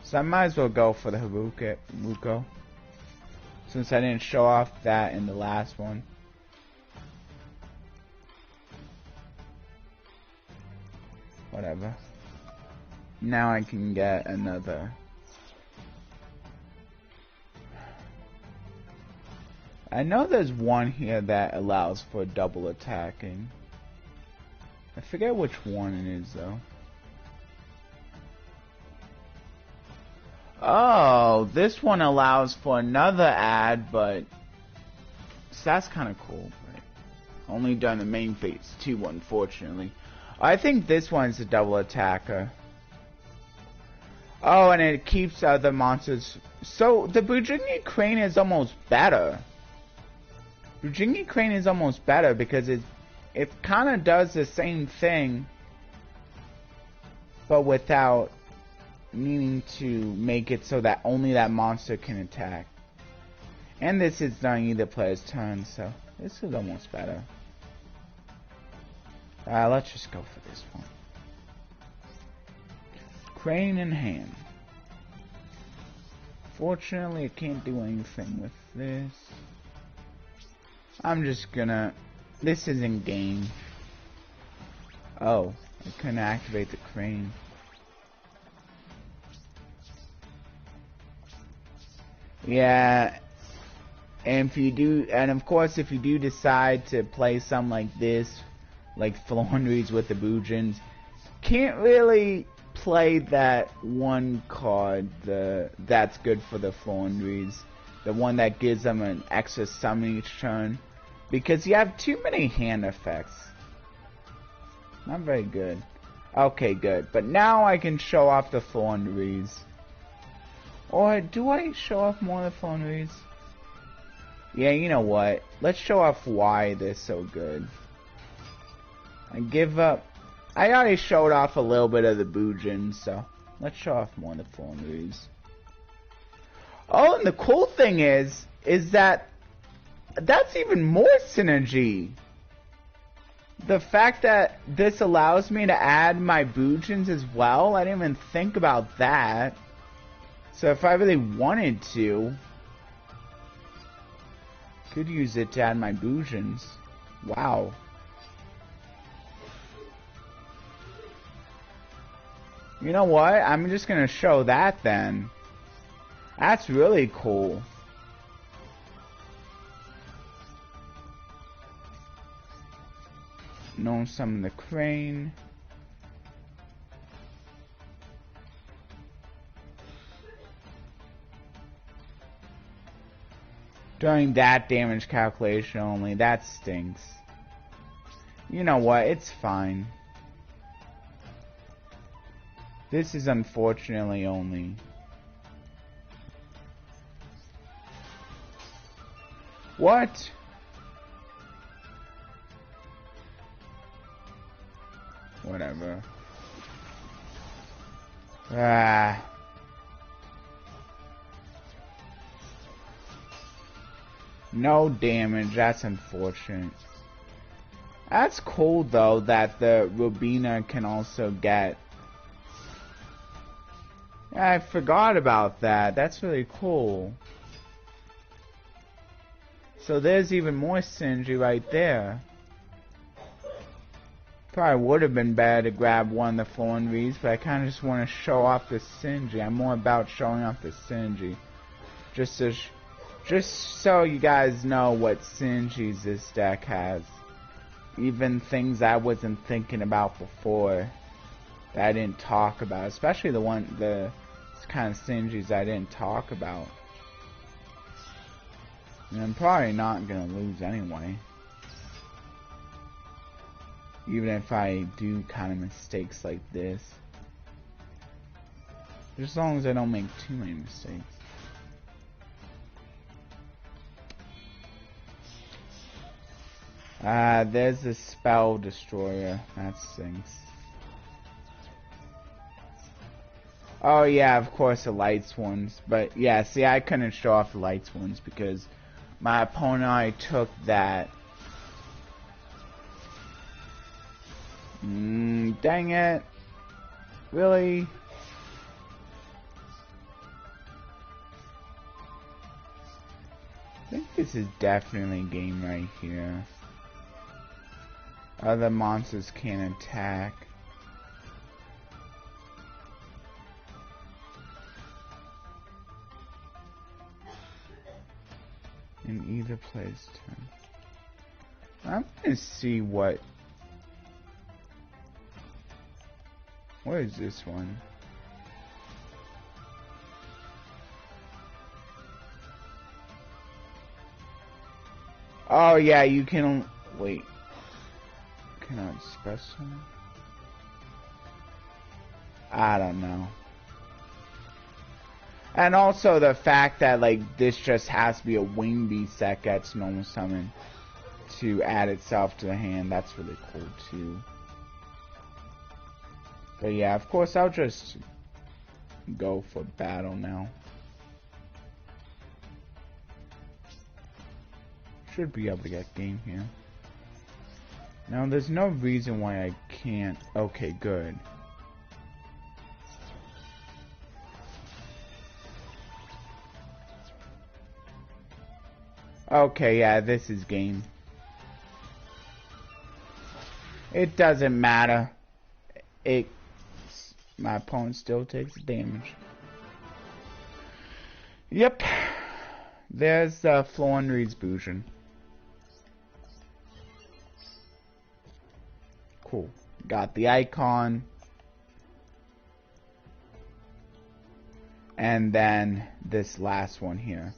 [SPEAKER 1] So I might as well go for the Haruko, since I didn't show off that in the last one. Whatever. Now I can get another. I know there's one here that allows for double attacking. I forget which one it is though. Oh, this one allows for another add, but so that's kind of cool. But only done the main phase 2, unfortunately. I think this one's a double attacker. Oh, and it keeps other monsters. So the Bujin Crane is almost better. Bujin Crane is almost better because it kind of does the same thing, but without needing to make it so that only that monster can attack. And this is during either player's turn, so this is almost better. Let's just go for this one. Crane in hand. Fortunately, I can't do anything with this. I'm just gonna... This isn't game. Oh, I couldn't activate the Crane. Yeah, and if you do, and of course, if you do decide to play something like this, like Floowandereeze with the Bujins, can't really play that one card that's good for the Floowandereeze, the one that gives them an extra summon each turn, because you have too many hand effects. Not very good. Okay, good. But now I can show off the Floowandereeze. Or do I show off more of the Floowandereeze? Yeah, you know what? Let's show off why they're so good. I give up. I already showed off a little bit of the Bujin, so let's show off more of the Floowandereeze. Oh, and the cool thing is that that's even more synergy. The fact that this allows me to add my Bujins as well, I didn't even think about that. So if I really wanted to, could use it to add my Bujins. Wow. You know what? I'm just gonna show that then. That's really cool. No summon the Crane. During that damage calculation only, that stinks. You know what, it's fine. This is unfortunately only. What? Whatever. Ah. No damage, that's unfortunate. That's cool though that the Robina can also get. I forgot about that. That's really cool. So there's even more synergy right there. Probably would have been better to grab one of the Floowandereeze, but I kind of just want to show off the synergy. I'm more about showing off the synergy. Just so you guys know what synergies this deck has. Even things I wasn't thinking about before that I didn't talk about, especially the kind of synergies I didn't talk about. And I'm probably not gonna lose anyway. Even if I do kind of mistakes like this. Just as long as I don't make too many mistakes. There's a spell destroyer. That stinks. Oh yeah, of course the lights ones. But yeah, see, I couldn't show off the lights ones because my opponent already took that. Dang it. Really? I think this is definitely a game right here. Other monsters can't attack. In either player's turn. I'm gonna see what is this one? Oh yeah, you can wait. Cannot specify. I don't know. And also the fact that like this just has to be a wing beast that gets normal summon to add itself to the hand. That's really cool too. But yeah, of course I'll just go for battle now. Should be able to get game here. Now there's no reason why I can't. Okay, good. Okay, yeah, this is game. It doesn't matter. My opponent still takes damage. Yep. There's Floowandereeze Bujin. Cool. Got the icon. And then this last one here.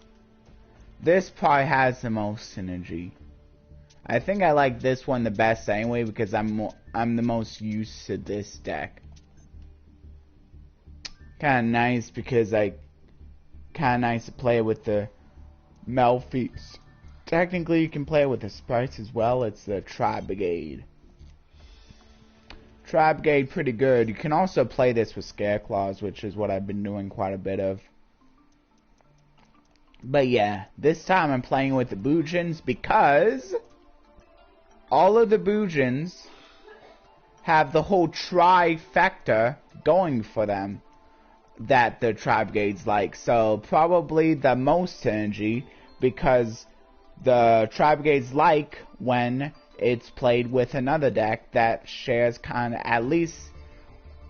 [SPEAKER 1] This probably has the most synergy. I think I like this one the best anyway because I'm the most used to this deck. Kind of nice because kind of nice to play with the Malfeats. Technically, you can play with the sprites as well. It's the Tri-Brigade. Tri-Brigade pretty good. You can also play this with Scareclaws, which is what I've been doing quite a bit of. But yeah, this time I'm playing with the Bujins because all of the Bujins have the whole trifecta going for them that the Tri-Brigades like. So probably the most synergy because the Tri-Brigades like when it's played with another deck that shares kind of at least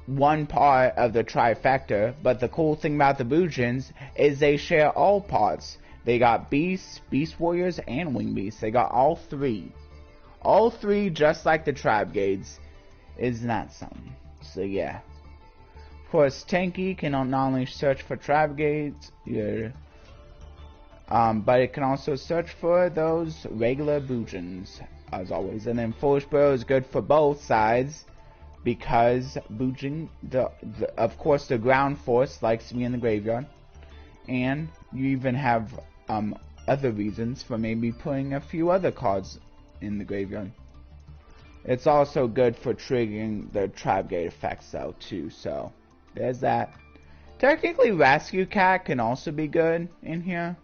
[SPEAKER 1] one part of the trifecta. But the cool thing about the Bujins is they share all parts. They got Beasts, Beast Warriors, and Wing Beasts. They got all three. All three just like the Tri-Brigades. Isn't that something? So yeah. Of course, Tanky can not only search for Tri-Brigades, but it can also search for those regular Bujins, as always. And then Foolish Bro is good for both sides, because Bujin, of course, the ground force likes to be in the graveyard. And you even have other reasons for maybe putting a few other cards in the graveyard. It's also good for triggering the Tri-Brigade effects though too, so there's that. Technically Rescue Cat can also be good in here.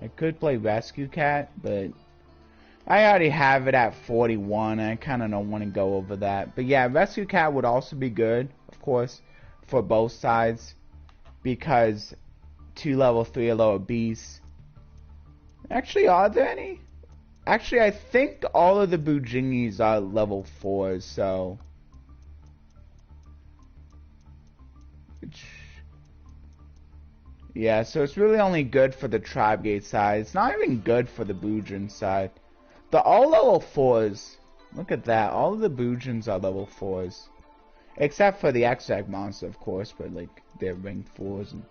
[SPEAKER 1] I could play Rescue Cat, but I already have it at 41. I kind of don't want to go over that. But yeah, Rescue Cat would also be good, of course, for both sides. Because 2 level 3 or lower beasts. Actually, are there any? Actually, I think all of the Bujingis are level 4s, so... Yeah, so it's really only good for the Tri-Brigade side. It's not even good for the Bujin side. The all level 4s, look at that, all of the Bujins are level 4s. Except for the X-Egg monster, of course, but like, they're rank 4s, and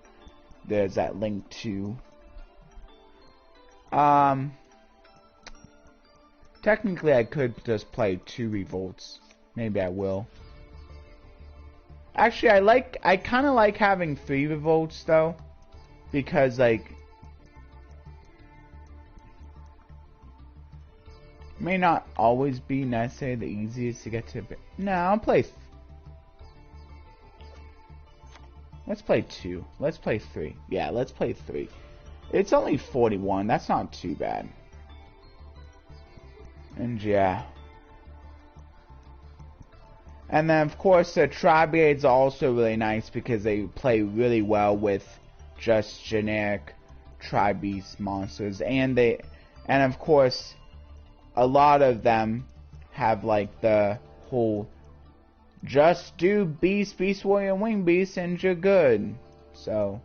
[SPEAKER 1] there's that link too. Technically I could just play 2 Revolts. Maybe I will. Actually, I kinda like having 3 Revolts though. Because like, may not always be necessarily the easiest to get to. No, I'll play. Let's play 2. Let's play 3. Yeah, let's play 3. It's only 41. That's not too bad. And yeah. And then of course the Tri-Brigades are also really nice because they play really well with just generic Tri-Beast monsters, and of course a lot of them have like the whole just do Beast, Beast Warrior, Wing Beast and you're good. So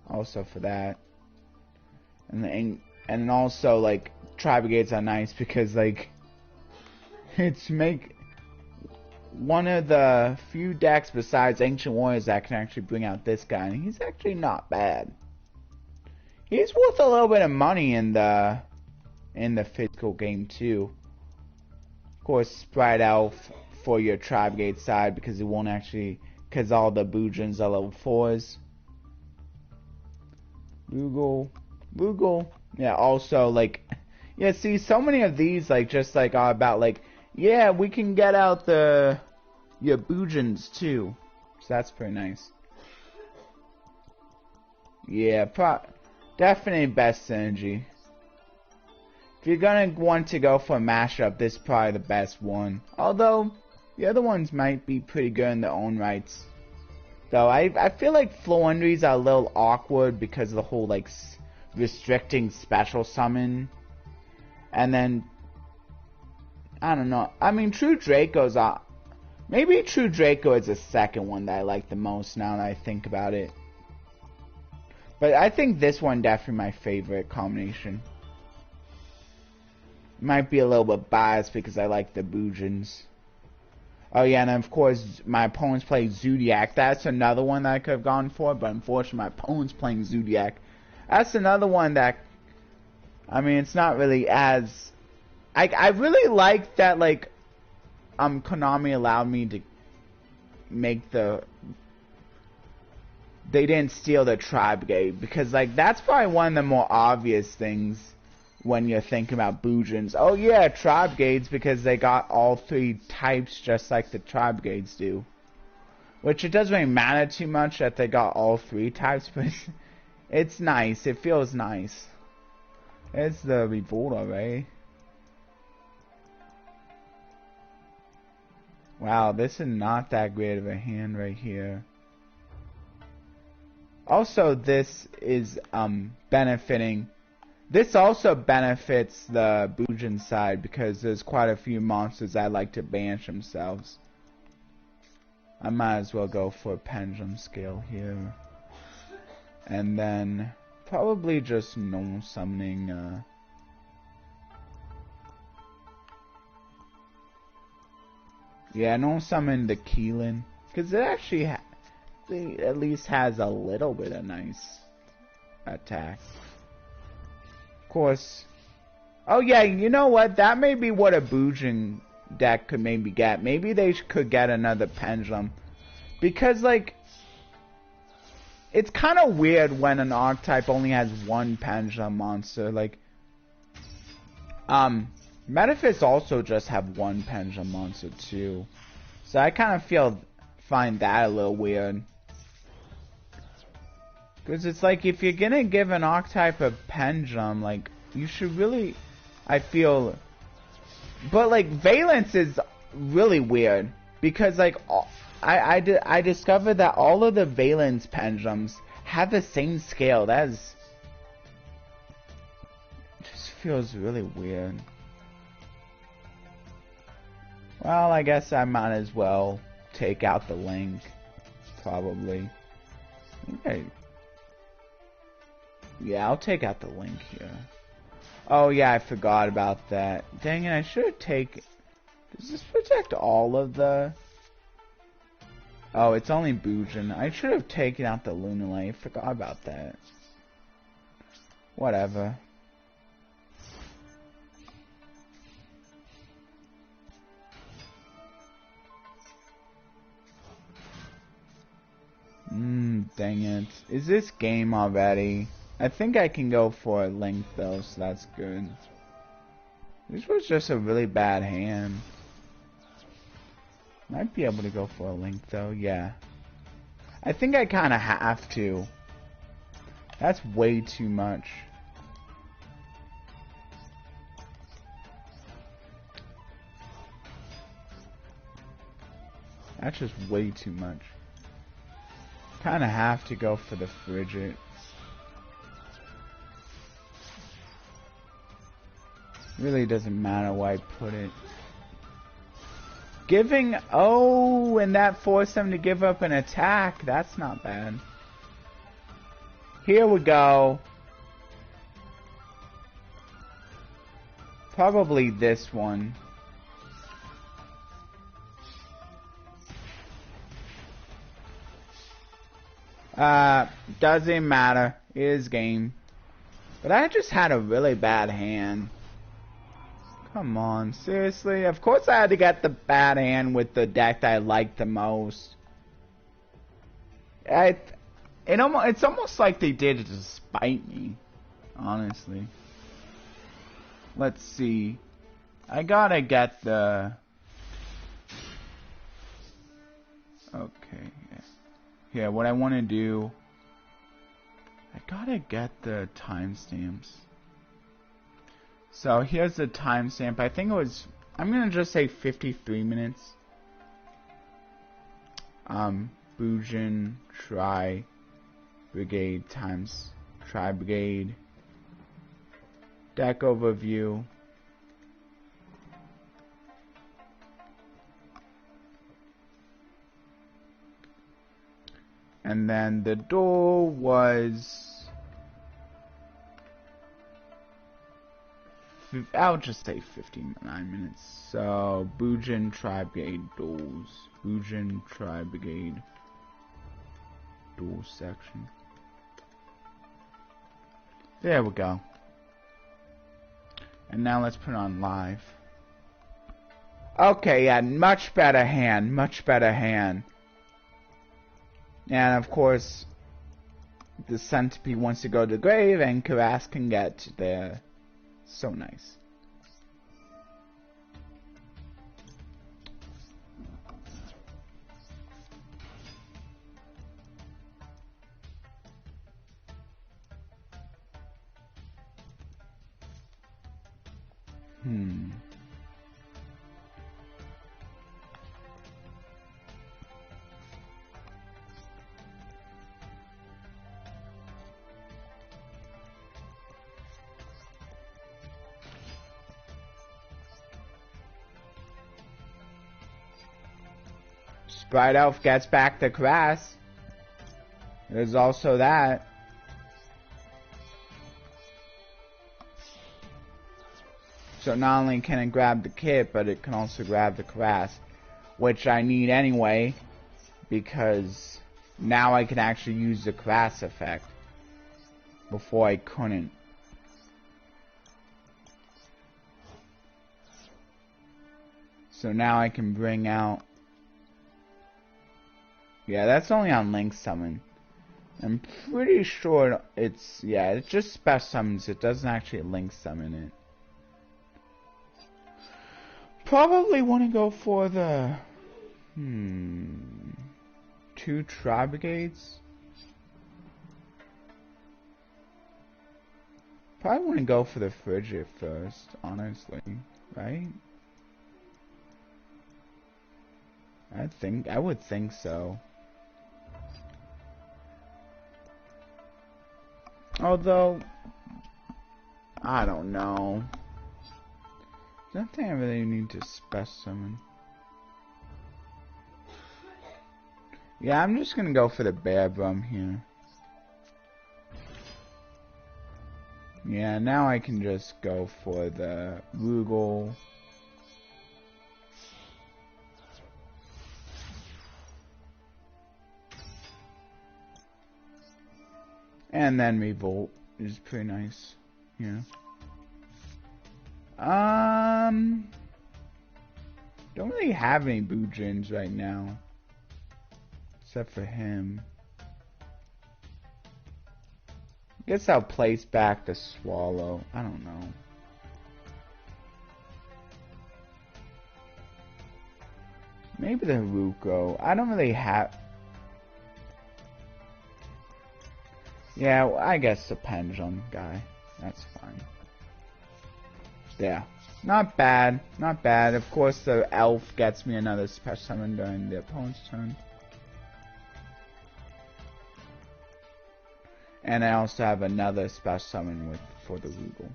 [SPEAKER 1] also for that. And also like Tri-Brigades are nice because like it's one of the few decks besides Ancient Warriors that can actually bring out this guy, and he's actually not bad. He's worth a little bit of money in the physical game too. Of course, spread out for your Tri-Brigade side because it won't actually, because all the Bujins are level 4s. Google. Yeah, also like, yeah, see, so many of these like just like are about like, yeah, we can get out your Bujins too. So that's pretty nice. Yeah, definitely best synergy. If you're gonna want to go for a mashup, this is probably the best one. Although, the other ones might be pretty good in their own rights. Though, I feel like Floowandereeze are a little awkward because of the whole, like, restricting special summon. And then, I don't know. I mean, True Draco's maybe True Draco is the second one that I like the most now that I think about it. But I think this one definitely my favorite combination. Might be a little bit biased because I like the Bujins. Oh yeah, and of course my opponent's playing Zodiac. That's another one that I could have gone for, but unfortunately my opponent's playing Zodiac. That's another one that, I mean, it's not really as... I really like that, like, Konami allowed me to make they didn't steal the Tri-Brigade, because, like, that's probably one of the more obvious things when you're thinking about Bujins. Oh yeah, Tri-Brigades, because they got all 3 types just like the Tri-Brigades do. Which it doesn't really matter too much that they got all 3 types, but it's nice. It feels nice. It's the Revolta, right? Wow, this is not that great of a hand right here. Also, this is benefiting. This also benefits the Bujin side because there's quite a few monsters that like to banish themselves. I might as well go for a Pendulum Scale here. And then probably just normal summoning yeah, normal summon the Keelan, because it actually at least has a little bit of nice attack. Of course. Oh yeah, you know what? That may be what a Bujin deck could maybe get. Maybe they could get another Pendulum. Because, like, it's kind of weird when an archetype only has one Pendulum monster. Like, Metaphys also just have one pendulum monster too. So I kind of find that a little weird. Because it's like, if you're gonna give an archetype a pendulum, like, you should really, I feel... But, like, Valence is really weird. Because, like, I discovered that all of the Valence pendulums have the same scale. That is... just feels really weird. Well, I guess I might as well take out the link. Probably. Okay. Yeah, I'll take out the link here. Oh yeah, I forgot about that. Dang it, I should have taken... Does this protect all of the... Oh, it's only Bujin. I should have taken out the Lunalite. I forgot about that. Whatever. Dang it. Is this game already? I think I can go for a link though, so that's good. This was just a really bad hand. Might be able to go for a link though, yeah. I think I kinda have to. That's way too much. That's just way too much. Kinda have to go for the frigid. Really doesn't matter where I put it. Giving... Oh, and that forced them to give up an attack. That's not bad. Here we go. Probably this one. Doesn't matter. It is game. But I just had a really bad hand. Come on, seriously? Of course I had to get the bad hand with the deck that I liked the most. It's almost like they did it to spite me, honestly. Let's see. I gotta get the... Okay, yeah. Here, what I want to do... I gotta get the timestamps. So here's the timestamp. I think it was... I'm gonna just say 53 minutes. Bujin Tri-Brigade times Tri-Brigade. Deck overview. And then the duel was... I'll just say 59 minutes. So, Bujin Tri-Brigade duels. Bujin Tri-Brigade duel section. There we go. And now let's put on live. Okay, yeah, much better hand. Much better hand. And of course, the centipede wants to go to the grave, and Karas can get there. So nice. Sprite Elf gets back the Karas. There's also that. So not only can it grab the kit, but it can also grab the Karas, which I need anyway, because now I can actually use the Karas effect. Before I couldn't. So now I can bring out... Yeah, that's only on Link Summon. I'm pretty sure it's... Yeah, it just special summons. It doesn't actually Link Summon it. probably want to go for the 2 Tri-Brigades. Probably want to go for the Frigid first, honestly, right? I would think so. Although, I don't know. Nothing I really need to specimen. Yeah, I'm just gonna go for the Bear Brum here. Yeah, now I can just go for the Rugal. And then Revolt is pretty nice. Yeah. Don't really have any Bujins right now. Except for him. Guess I'll place back the Swallow. I don't know. Maybe the Haruko. I don't really have... Yeah, well, I guess the Pendulum guy. That's fine. Yeah. Not bad. Not bad. Of course, the Elf gets me another special summon during the opponent's turn. And I also have another special summon for the Rugal.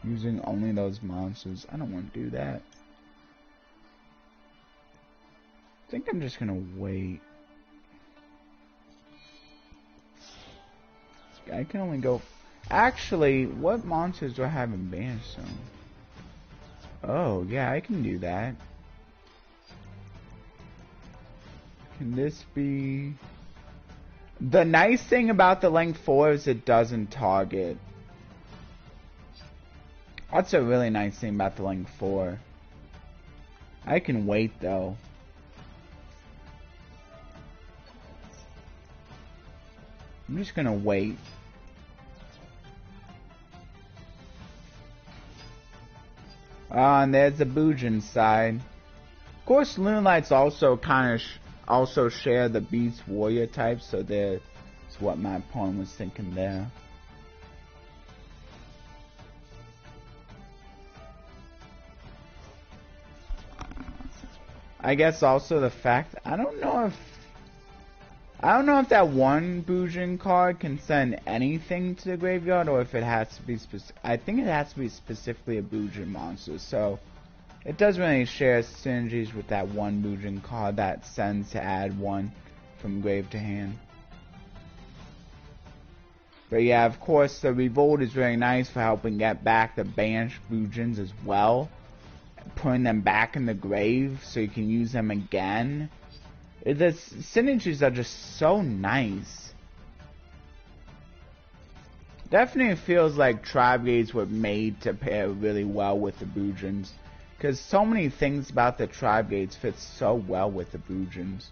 [SPEAKER 1] Using only those monsters. I don't want to do that. I think I'm just gonna wait. I can only go... Actually, what monsters do I have in Banish Zone? Oh, yeah, I can do that. Can this be... The nice thing about the Length 4 is it doesn't target. That's a really nice thing about the Length 4. I can wait, though. I'm just gonna wait. And there's the Bujin side. Of course, Loonlights also kind of also share the Beast Warrior type, so that's what my opponent was thinking there. I guess also the fact I don't know if that one Bujin card can send anything to the graveyard, or if it has to be I think it has to be specifically a Bujin monster, so it doesn't really share synergies with that one Bujin card that sends to add one from grave to hand. But yeah, of course, the Revolt is very nice for helping get back the banished Bujins as well, putting them back in the grave so you can use them again. The synergies are just so nice. Definitely feels like Tri-Brigades were made to pair really well with the Bujins, because so many things about the Tri-Brigades fit so well with the Bujins.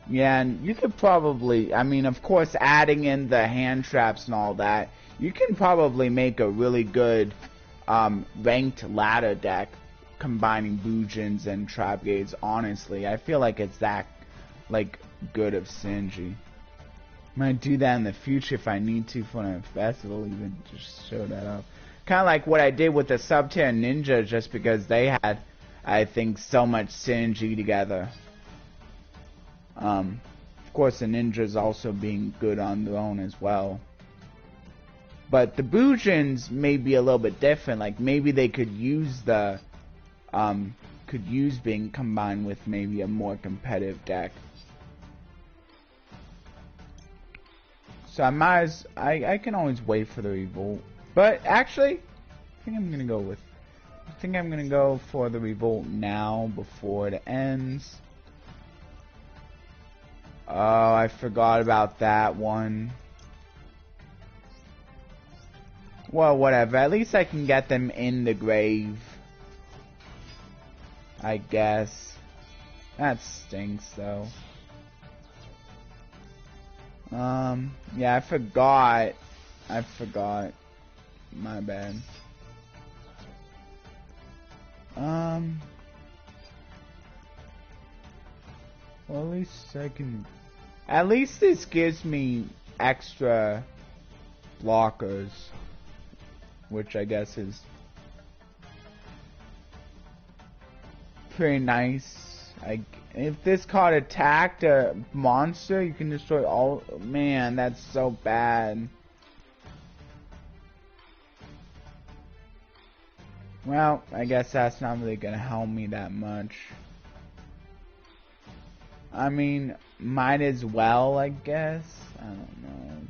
[SPEAKER 1] Yeah, and you could probably, I mean, of course, adding in the hand traps and all that, you can probably make a really good ranked ladder deck combining Bujins and Tri-Brigades. Honestly, I feel like it's that like good of synergy. Might do that in the future if I need to for a festival, even just show that up. Kind of like what I did with the Subterra Ninja, just because they had, I think, so much synergy together. Of course, the ninjas also being good on their own as well. But the Bujins may be a little bit different. Like maybe they could use the being combined with maybe a more competitive deck. So I can always wait for the Revolt. But actually, I think I'm gonna go for the Revolt now before it ends. Oh, I forgot about that one. Well, whatever. At least I can get them in the grave. I guess. That stinks though. Yeah, I forgot. My bad. Well, at least I can... At least this gives me extra blockers, which I guess is pretty nice. If this card attacked a monster, you can destroy all... Man, that's so bad. Well, I guess that's not really gonna help me that much. I mean, might as well, I guess. I don't know.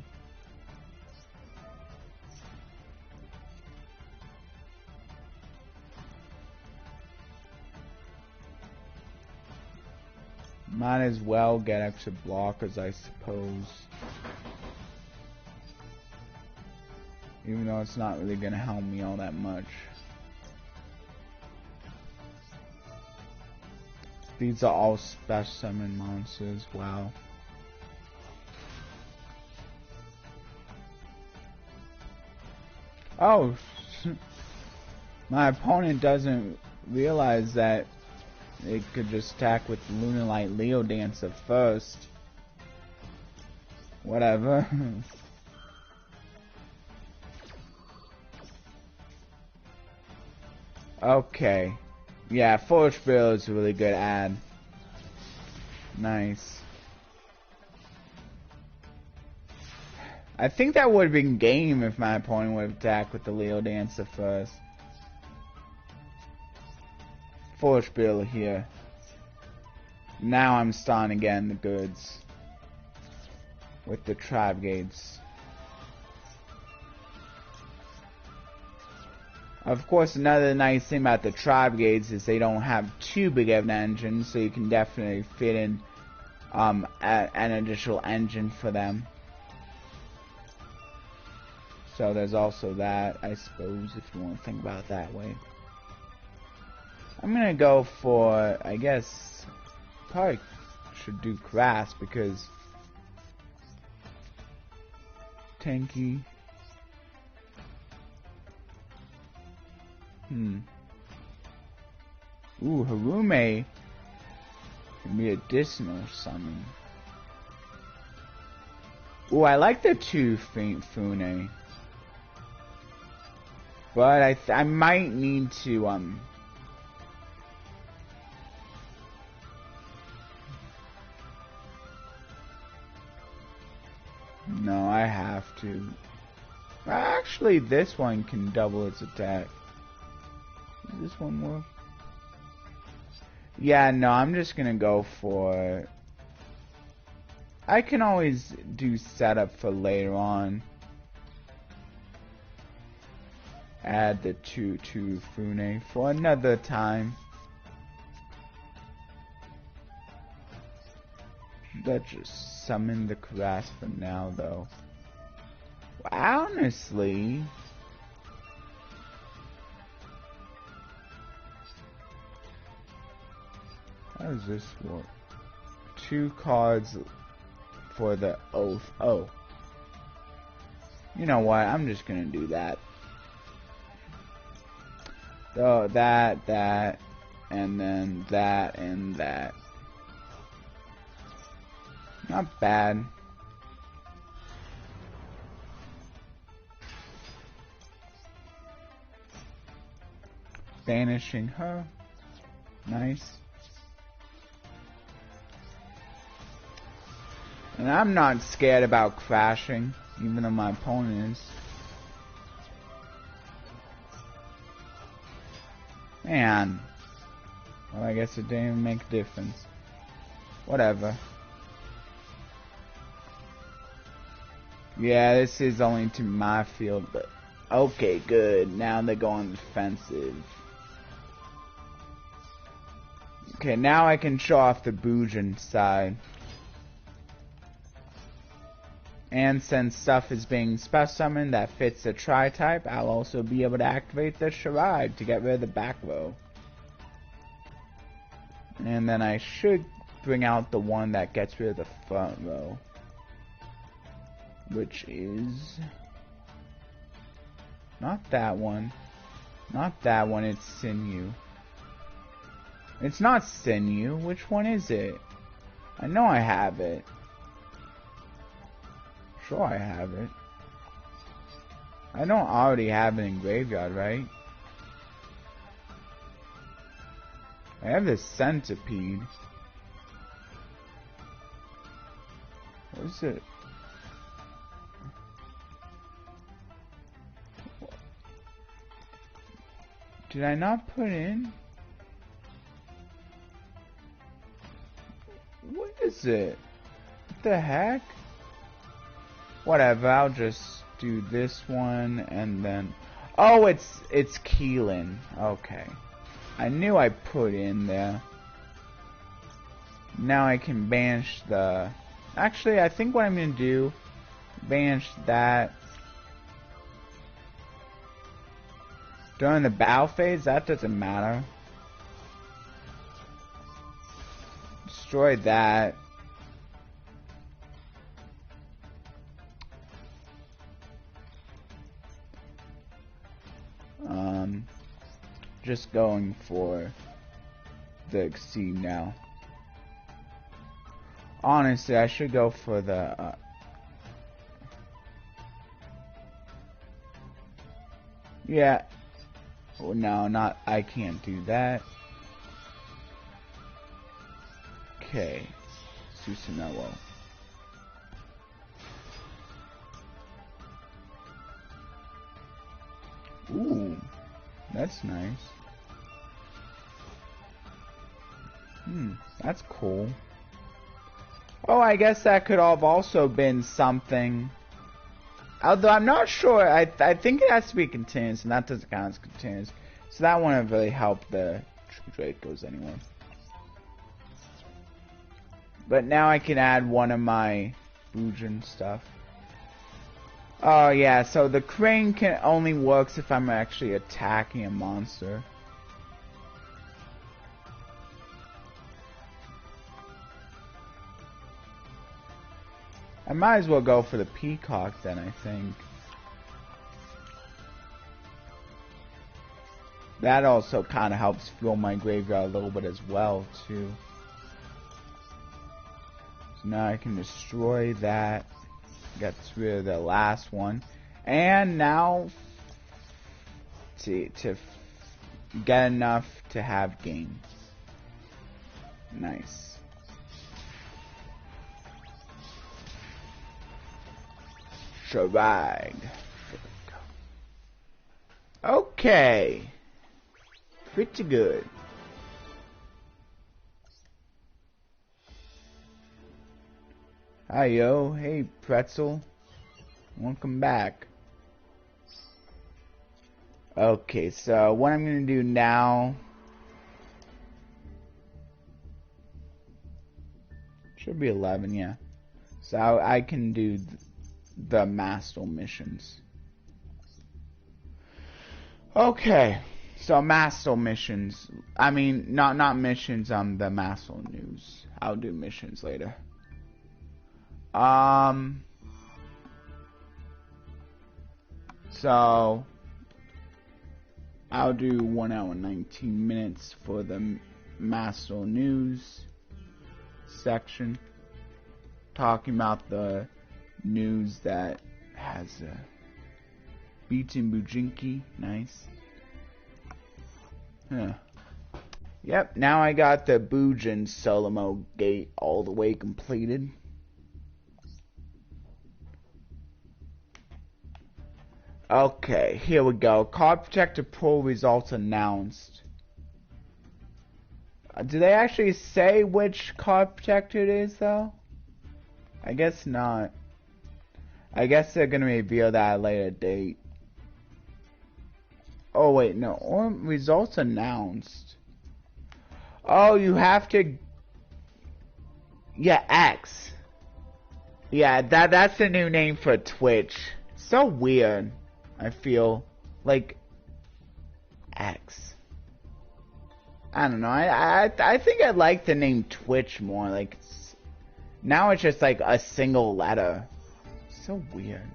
[SPEAKER 1] Might as well get extra blockers, I suppose. Even though it's not really gonna help me all that much. These are all special summon monsters, wow. Oh, my opponent doesn't realize that it could just attack with Lunalight Leo Dancer first. Whatever. Okay. Yeah, Forge Bill is a really good ad. Nice. I think that would have been game if my opponent would have attacked with the Leo Dancer first. Forge Bill here. Now I'm starting again the goods. With the Tri-Brigades. Of course, another nice thing about the Tri-Brigades is they don't have too big of an engine, so you can definitely fit in an additional engine for them. So there's also that, I suppose, if you want to think about it that way. I'm gonna go for, I guess, probably should do Grass because tanky. Ooh, Harume can be additional summon. Ooh, I like the 2 Faint Fune. But I might need to, no, I have to. Actually, this one can double its attack. Does this one work? Yeah, no, I'm just gonna go for... I can always do setup for later on. Add the 2 Fune for another time. Let's just summon the Caress for now, though. Well, honestly... How does this work? 2 cards for the Oath. Oh. You know what? I'm just gonna do that. So that, and then that, and that. Not bad. Banishing her. Nice. And I'm not scared about crashing, even though my opponent is. Man. Well, I guess it didn't even make a difference. Whatever. Yeah, this is only to my field, but... Okay, good. Now they're going defensive. Okay, now I can show off the Bujin side. And since stuff is being special summoned that fits the Tri-type, I'll also be able to activate the Charade to get rid of the back row. And then I should bring out the one that gets rid of the front row, which is not that one. Not that one, it's sinew. It's not sinew. Which one is it? I know I have it. Sure I have it. I don't already have it in graveyard, right? I have the centipede. What is it? Did I not put in? What is it? What the heck? Whatever, I'll just do this one and then... Oh, it's Keelan. Okay. I knew I put in there. Now I can banish the... Actually, I think what I'm gonna do... Banish that. During the battle phase, that doesn't matter. Destroy that. Just going for the Exceed now. Honestly, I should go for the yeah. Oh, no, not. I can't do that. Okay, Susanello. Ooh, that's nice. That's cool. Oh, I guess that could have also been something. Although I'm not sure. I think it has to be continuous, and that doesn't count as continuous. So that wouldn't really help the Dracos anyway. But now I can add one of my Bujin stuff. Oh yeah, so the crane can only works if I'm actually attacking a monster. I might as well go for the peacock then, I think. That also kind of helps fuel my graveyard a little bit as well, too. So now I can destroy that. Gets rid of the last one. And now, to get enough to have games. Nice. Shrag. Okay. Pretty good. Hi yo, hey Pretzel. Welcome back. Okay, so what I'm gonna do now, should be 11, yeah. So I can do the Mastel missions. Okay, so Mastel missions. I mean, not missions on the Mastel news. I'll do missions later. So I'll do 1 hour 19 minutes for the Mastel news section, talking about the news that has beaten Bujinki. Nice. Huh. Yep, now I got the Bujin solo mode gate all the way completed. Okay, here we go. Card Protector Pro results announced. Do they actually say which card protector it is, though? I guess not. I guess they're gonna reveal that at a later date. Oh wait, no. Or results announced. Oh, you have to. Yeah, X. Yeah, that's the new name for Twitch. So weird. I feel like X. I don't know. I think I like the name Twitch more. Like, now it's just like a single letter. So weird.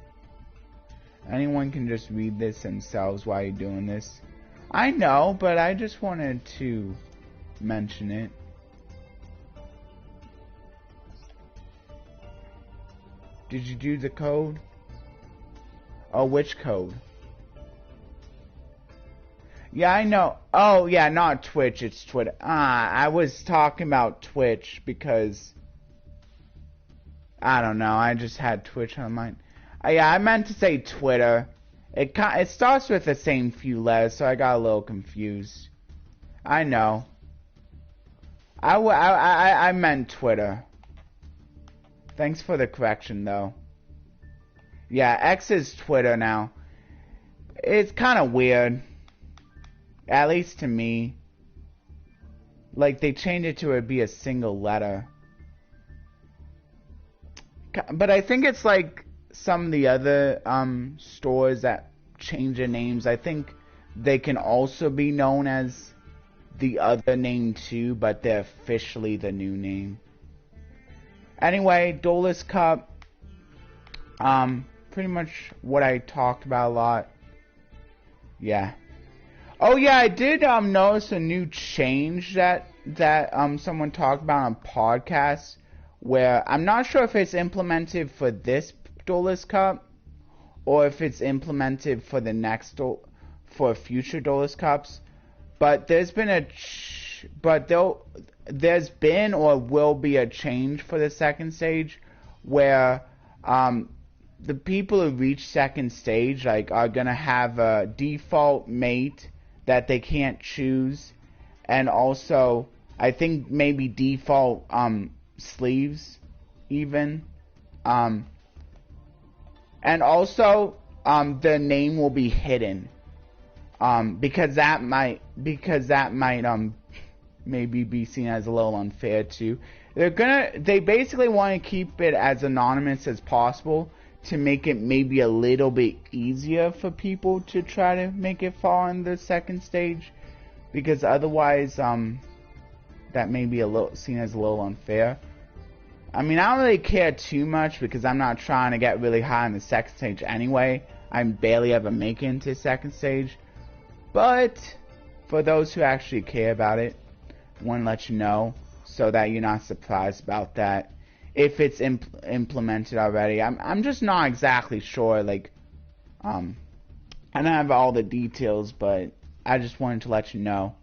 [SPEAKER 1] Anyone can just read this themselves while you're doing this. I know, but I just wanted to mention it. Did you do the code? Oh, which code? Yeah, I know. Oh, yeah, not Twitch, it's Twitter. I was talking about Twitch because I don't know. I just had Twitch on mine. Yeah, I meant to say Twitter. It starts with the same few letters, so I got a little confused. I know. I meant Twitter. Thanks for the correction, though. Yeah, X is Twitter now. It's kind of weird. At least to me. Like, they changed it to it be a single letter. But I think it's like some of the other stores that change their names. I think they can also be known as the other name too, but they're officially the new name. Anyway, Duelist Cup. Pretty much what I talked about a lot. Yeah. Oh yeah, I did notice a new change that someone talked about on a podcast, where I'm not sure if it's implemented for this Duelist Cup or if it's implemented for the next for future Duelist Cups. But there's been there's been or will be a change for the second stage where the people who reach second stage like are gonna have a default mate that they can't choose, and also I think maybe default sleeves even, and also the name will be hidden, because that might maybe be seen as a little unfair too. They basically want to keep it as anonymous as possible to make it maybe a little bit easier for people to try to make it fall in the second stage, because otherwise that may be a little seen as a little unfair. I mean, I don't really care too much because I'm not trying to get really high in the second stage anyway. I barely ever make it into second stage. But for those who actually care about it, I want to let you know so that you're not surprised about that. If it's implemented already, I'm just not exactly sure. Like, I don't have all the details, but I just wanted to let you know.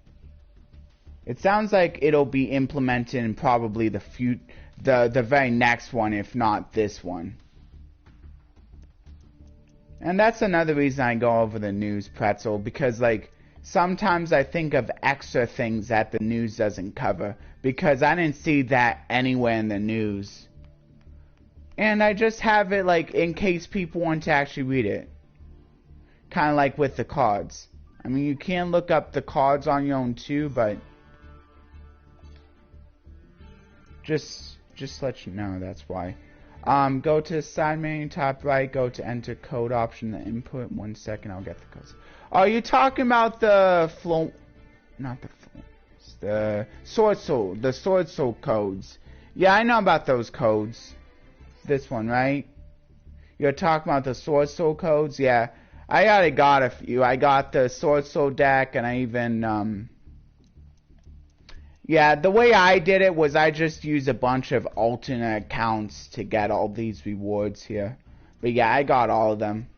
[SPEAKER 1] It sounds like it'll be implemented in probably the very next one, if not this one. And that's another reason I go over the news, Pretzel, because like sometimes I think of extra things that the news doesn't cover, because I didn't see that anywhere in the news. And I just have it like in case people want to actually read it. Kind of like with the cards. I mean, you can look up the cards on your own too, but just let you know, that's why. Go to the side menu, top right, go to enter code option, the input. 1 second, I'll get the codes. Are you talking about the Sword Soul codes? Yeah, I know about those codes. This one, right? You're talking about the Sword Soul codes? Yeah, I already got a few. I got the Sword Soul deck, and I even, yeah, the way I did it was I just used a bunch of alternate accounts to get all these rewards here. But yeah, I got all of them.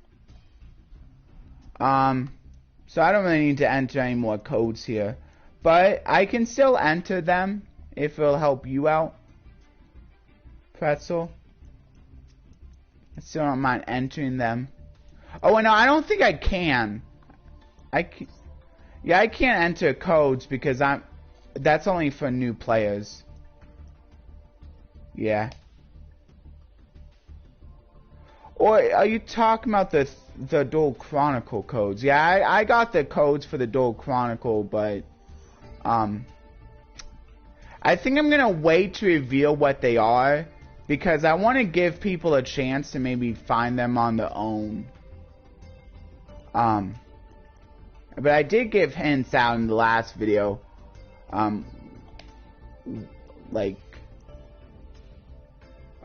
[SPEAKER 1] So I don't really need to enter any more codes here. But I can still enter them if it'll help you out, Pretzel. I still don't mind entering them. Oh, no, I don't think I can. Yeah, I can't enter codes because that's only for new players. Yeah. Or are you talking about the Duel Chronicle codes? Yeah, I got the codes for the Duel Chronicle, but I think I'm gonna wait to reveal what they are, because I want to give people a chance to maybe find them on their own. But I did give hints out in the last video. like,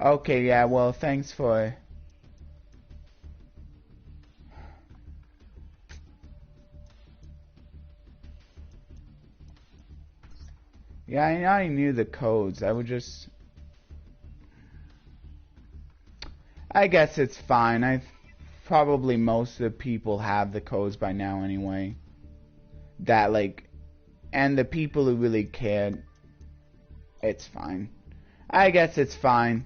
[SPEAKER 1] okay, yeah, well, thanks for, yeah, I already knew the codes. I would just, I guess it's fine. Probably most of the people have the codes by now anyway. That, like, and the people who really cared, it's fine. I guess it's fine.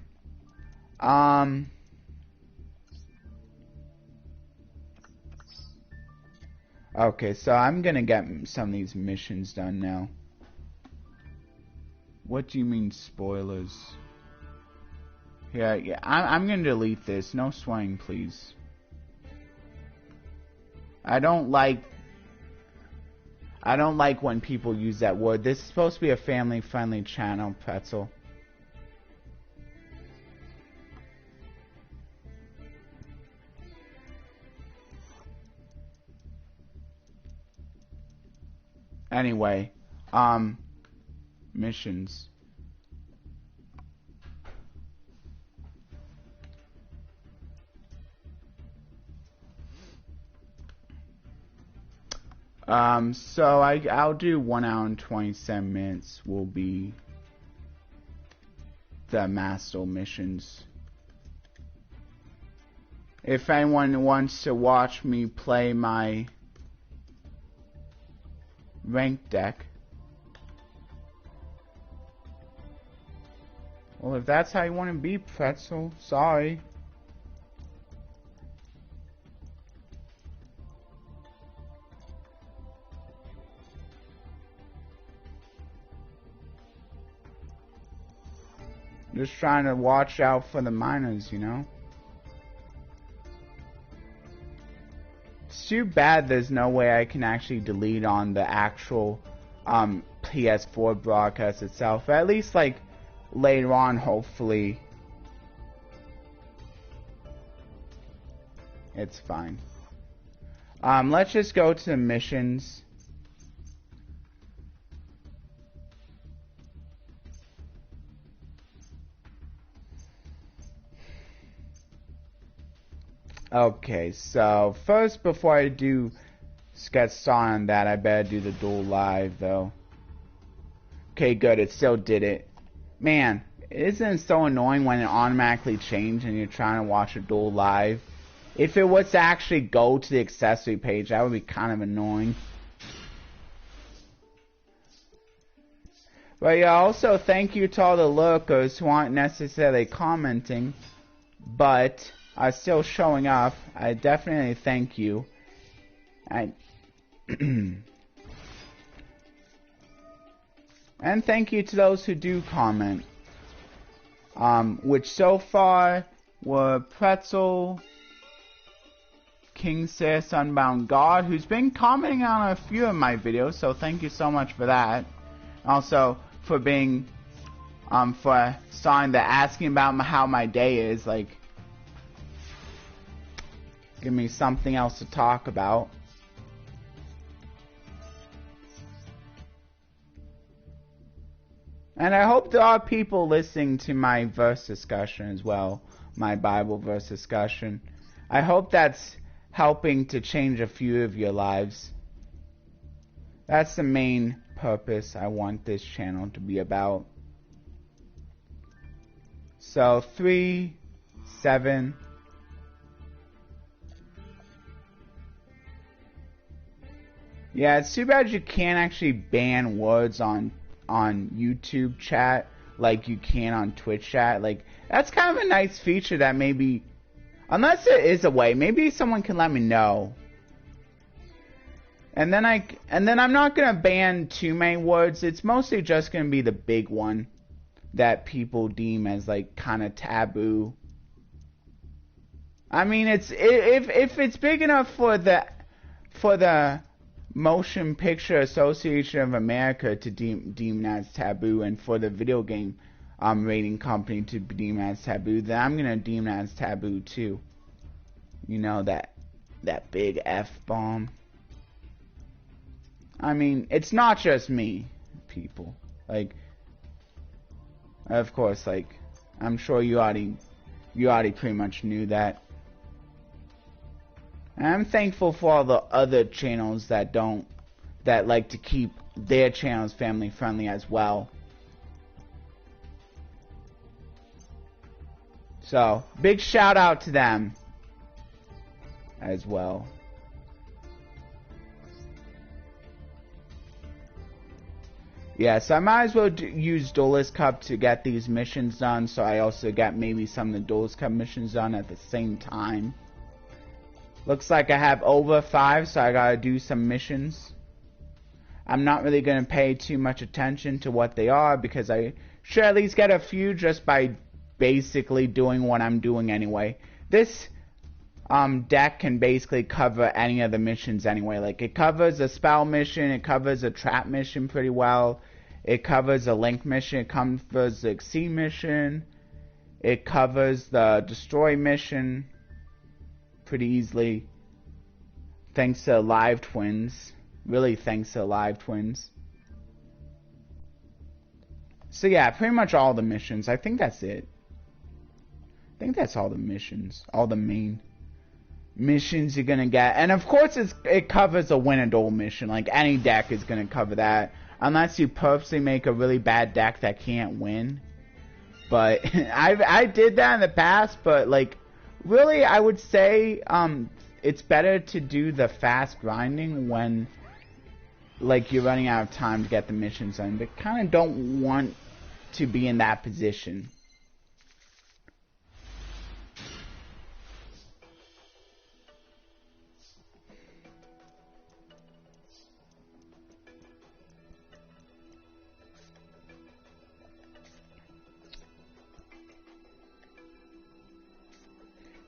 [SPEAKER 1] Okay, so I'm gonna get some of these missions done now. What do you mean spoilers? Yeah, I'm gonna delete this. No swearing, please. I don't like when people use that word. This is supposed to be a family-friendly channel, Pretzel. Anyway, missions. So I'll do 1 hour and 27 minutes will be the master missions. If anyone wants to watch me play my ranked deck, well, if that's how you want to be, Pretzel, sorry. Just trying to watch out for the miners, you know? It's too bad there's no way I can actually delete on the actual PS4 broadcast itself. At least, like, later on, hopefully. It's fine. Let's just go to the missions. Okay, so first, before I do get started on that, I better do the duel live, though. Okay, good, it still did it. Man, isn't it so annoying when it automatically changes and you're trying to watch a duel live? If it was to actually go to the accessory page, that would be kind of annoying. But yeah, also thank you to all the lurkers who aren't necessarily commenting, but are still showing up. I definitely thank you. And thank you to those who do comment. Which so far were Pretzel, King Says Unbound God, who's been commenting on a few of my videos, so thank you so much for that. Also for being for starting the asking about how my day is, like, give me something else to talk about. And I hope there are people listening to my verse discussion as well, my Bible verse discussion. I hope that's helping to change a few of your lives. That's the main purpose I want this channel to be about. So 3, 7. Yeah, it's too bad you can't actually ban words on YouTube chat like you can on Twitch chat. Like, that's kind of a nice feature that maybe, unless there is a way, maybe someone can let me know. And then I'm not gonna ban too many words. It's mostly just gonna be the big one that people deem as, like, kind of taboo. I mean, if it's big enough for the Motion Picture Association of America to deem it as taboo, and for the video game rating company to deem it as taboo, then I'm gonna deem it as taboo too. You know, that big F-bomb. I mean, it's not just me. people. Like, of course, like, I'm sure you already pretty much knew that. And I'm thankful for all the other channels that like to keep their channels family friendly as well. So, big shout out to them as well. Yeah, so I might as well use Duelist Cup to get these missions done, so I also get maybe some of the Duelist Cup missions done at the same time. Looks like I have over 5, so I gotta do some missions. I'm not really gonna pay too much attention to what they are, because I should at least get a few just by basically doing what I'm doing anyway. This deck can basically cover any of the missions anyway. Like, it covers a spell mission, it covers a trap mission pretty well, it covers a link mission, it covers the Exceed mission, it covers the destroy mission pretty easily, thanks to Live Twins. Really thanks to Live Twins. So yeah, pretty much all the missions. I think that's it. I think that's all the missions, all the main missions you're gonna get. And of course it covers a win a duel mission. Like, any deck is gonna cover that, unless you purposely make a really bad deck that can't win. But I did that in the past, but like, really I would say it's better to do the fast grinding when like you're running out of time to get the missions done, but kind of don't want to be in that position.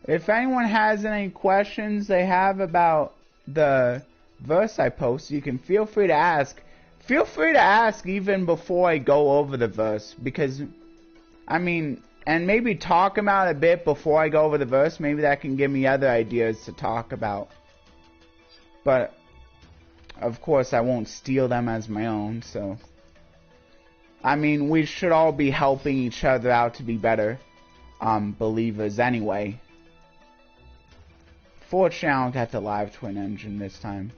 [SPEAKER 1] If anyone has any questions they have about the verse I posted, you can feel free to ask. Feel free to ask even before I go over the verse, because, I mean, and maybe talk about it a bit before I go over the verse. Maybe that can give me other ideas to talk about. But, of course, I won't steal them as my own, so. I mean, we should all be helping each other out to be better believers anyway. Fortunately, I don't get the Live Twin engine this time.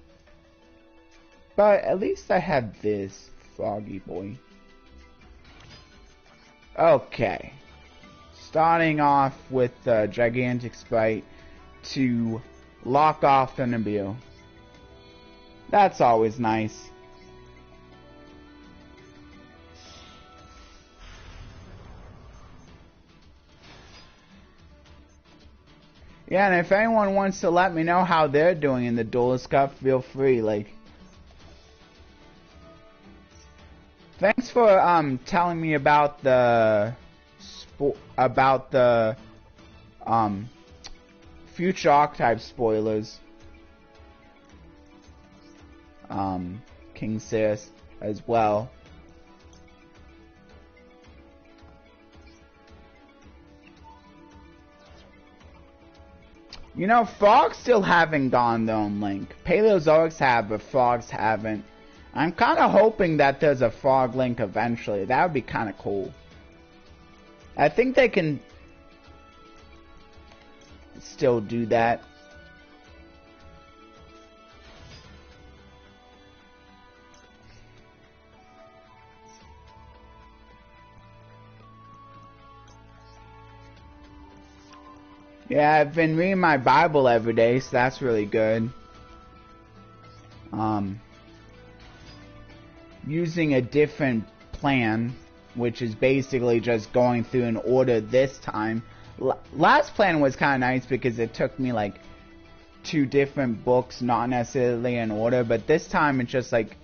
[SPEAKER 1] But at least I have this, Froggy Boy. Okay. Starting off with the Gigantic Sprite to lock off the Nabil. That's always nice. Yeah, and if anyone wants to let me know how they're doing in the Duelist Cup, feel free. Like, thanks for telling me about the future archetype spoilers. King Sis as well. You know, frogs still haven't gone their own link. Paleozoics have, but frogs haven't. I'm kind of hoping that there's a frog link eventually. That would be kind of cool. I think they can still do that. Yeah, I've been reading my Bible every day, so that's really good. Using a different plan, which is basically just going through an order this time. Last plan was kind of nice because it took me like 2 different books, not necessarily in order, but this time it's just like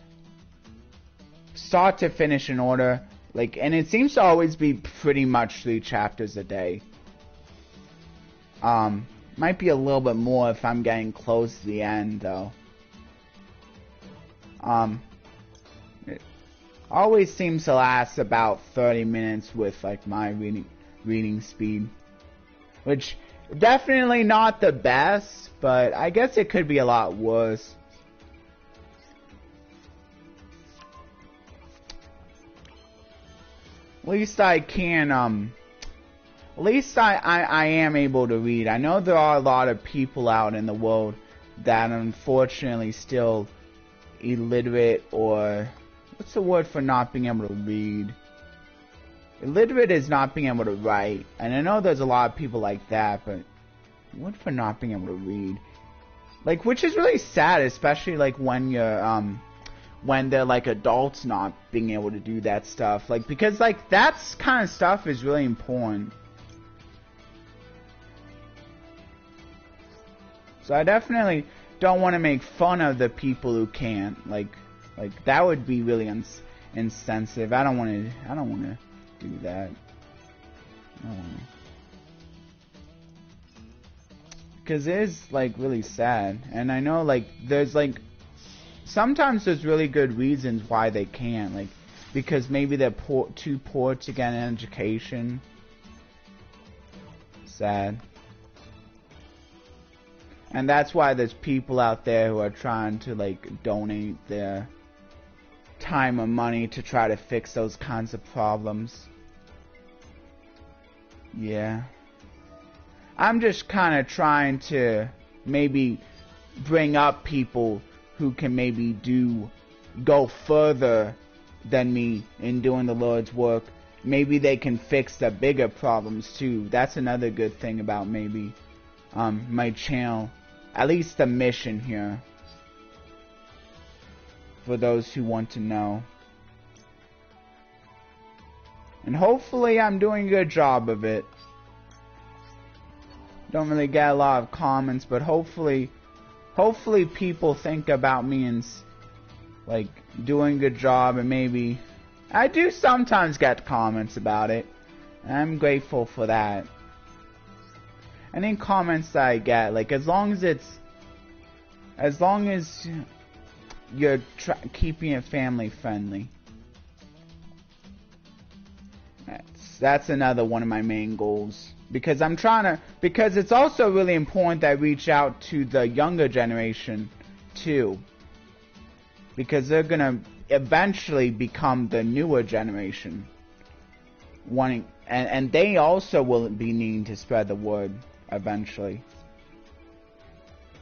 [SPEAKER 1] start to finish in order. Like, and it seems to always be pretty much 3 chapters a day. Might be a little bit more if I'm getting close to the end, though. It always seems to last about 30 minutes with, like, my reading speed. Which, definitely not the best, but I guess it could be a lot worse. At least I can, at least I am able to read. I know there are a lot of people out in the world that unfortunately still illiterate, or what's the word for not being able to read? Illiterate is not being able to write, and I know there's a lot of people like that, but what for not being able to read? Like, which is really sad, especially like when you're when they're like adults not being able to do that stuff, like, because like that's kind of stuff is really important. So I definitely don't want to make fun of the people who can't. Like that would be really insensitive. I don't want to do that. I don't want to. Because it is like really sad, and I know like there's like sometimes there's really good reasons why they can't, like because maybe they're too poor to get an education. Sad. And that's why there's people out there who are trying to like donate their time or money to try to fix those kinds of problems. Yeah. I'm just kind of trying to maybe bring up people who can maybe go further than me in doing the Lord's work. Maybe they can fix the bigger problems too. That's another good thing about maybe my channel. At least the mission here. For those who want to know. And hopefully I'm doing a good job of it. Don't really get a lot of comments, but hopefully people think about me and like doing a good job, and maybe I do sometimes get comments about it. And I'm grateful for that. Any comments that I get, like as long as you're keeping it family friendly. That's another one of my main goals. Because because it's also really important that I reach out to the younger generation too. Because they're gonna eventually become the newer generation. And they also will be needing to spread the word eventually.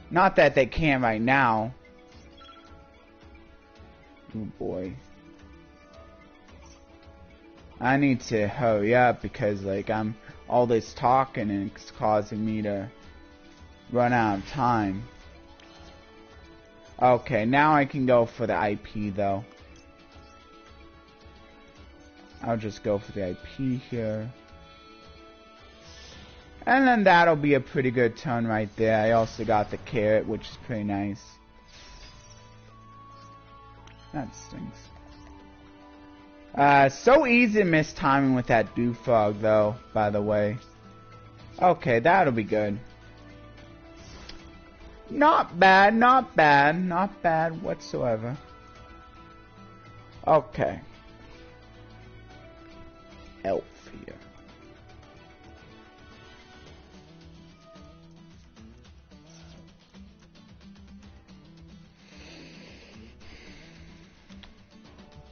[SPEAKER 1] Not that they can right now. Oh boy. I need to hurry up because like all this talking and it's causing me to run out of time. Okay, now I can go for the IP though. I'll just go for the IP here. And then that'll be a pretty good turn right there. I also got the carrot, which is pretty nice. That stinks. So easy to miss timing with that Frog though, by the way. Okay, that'll be good. Not bad, not bad, not bad whatsoever. Okay. Elf here.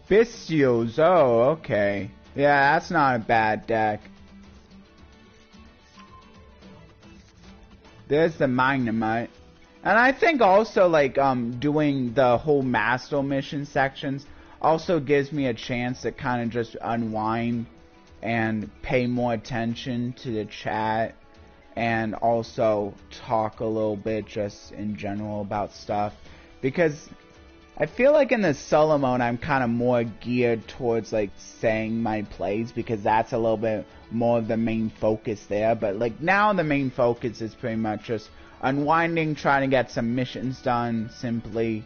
[SPEAKER 1] Bestios, oh, okay. Yeah, that's not a bad deck. There's the Magnemite. And I think also, like, doing the whole Master Mission sections also gives me a chance to kind of just unwind and pay more attention to the chat and also talk a little bit just in general about stuff. Because I feel like in the solo mode, I'm kind of more geared towards, like, saying my plays, because that's a little bit more of the main focus there. But, like, now the main focus is pretty much just unwinding, trying to get some missions done, simply,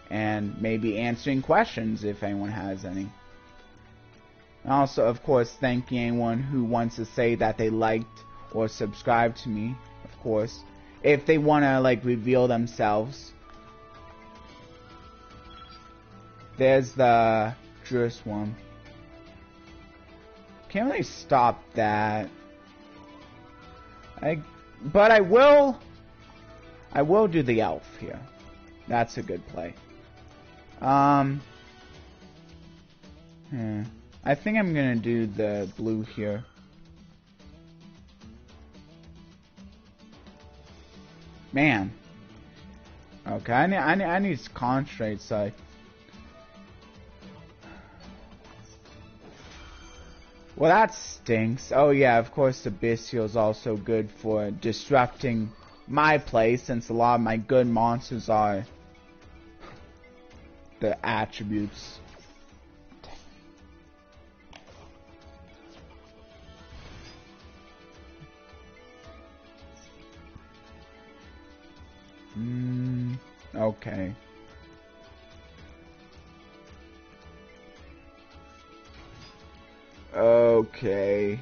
[SPEAKER 1] and maybe answering questions if anyone has any. And also, of course, thanking anyone who wants to say that they liked or subscribed to me, of course. If they want to, like, reveal themselves. There's the Juris one. Can't really stop that. But I will do the elf here. That's a good play. I think I'm gonna do the blue here. Man. Okay, I need to concentrate, so. Well, that stinks. Oh yeah, of course the Bestial is also good for disrupting my play, since a lot of my good monsters are the attributes. Okay. Okay.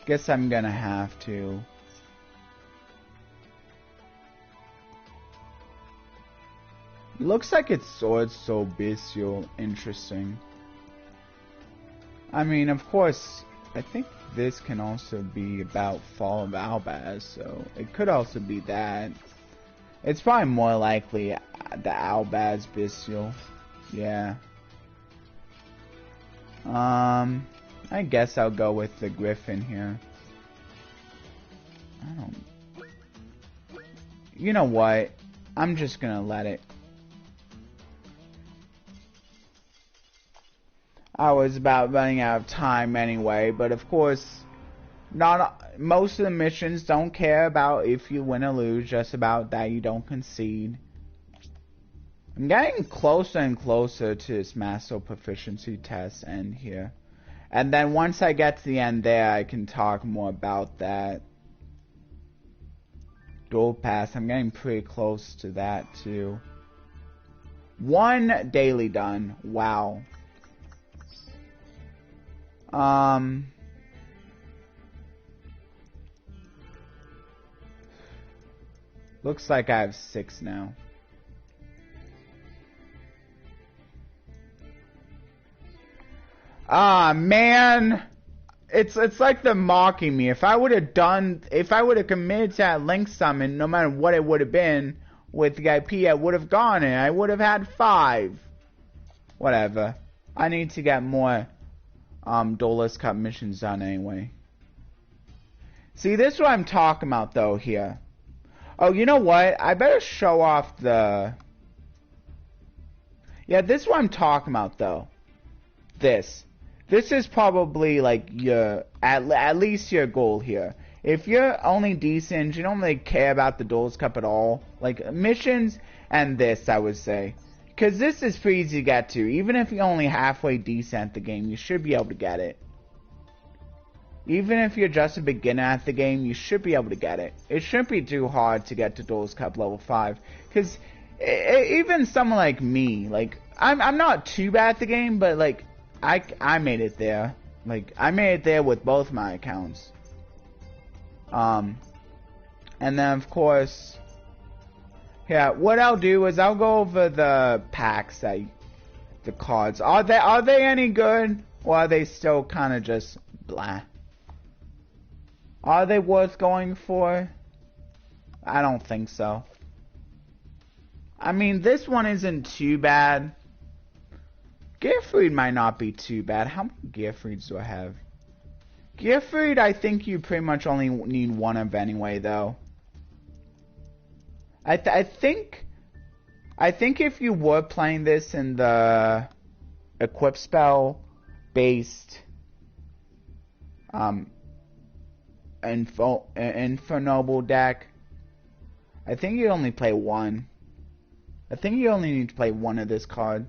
[SPEAKER 1] Guess I'm gonna have to. Looks like its sword's so bestial. Interesting. I mean, of course, I think this can also be about Fall of Albaz, so it could also be that. It's probably more likely the Albaz bestial. Yeah. I guess I'll go with the Griffin here. I don't... You know what? I'm just gonna let it. I was about running out of time anyway, but of course, most of the missions don't care about if you win or lose, just about that you don't concede. I'm getting closer and closer to this Master Proficiency test end here. And then once I get to the end there, I can talk more about that. Duel Pass, I'm getting pretty close to that too. 1 daily done. Wow. Looks like I have 6 now. Ah, man. It's like they're mocking me. If I would have committed to that Link summon, no matter what it would have been, with the IP, I would have gone in. I would have had 5. Whatever. I need to get more Duelist Cup missions done anyway. See, this is what I'm talking about though here. Oh, you know what? I better show off the... Yeah, this is what I'm talking about though. This is probably like your, at least your goal here. If you're only decent, you don't really care about the Duelist Cup at all, like missions and this, I would say. Because this is pretty easy to get to. Even if you're only halfway decent at the game, you should be able to get it. Even if you're just a beginner at the game, you should be able to get it. It shouldn't be too hard to get to Duelist Cup level 5. Because even someone like me, like, I'm not too bad at the game, but like, I made it there. Like, I made it there with both my accounts. And then of course, yeah, what I'll do is I'll go over the packs, the cards. Are they any good, or are they still kind of just blah? Are they worth going for? I don't think so. I mean, this one isn't too bad. Gearfried might not be too bad. How many Gearfrieds do I have? Gearfried, I think you pretty much only need 1 of anyway, though. I think if you were playing this in the equip spell based Infernoble deck, I think you only play 1. I think you only need to play 1 of this card.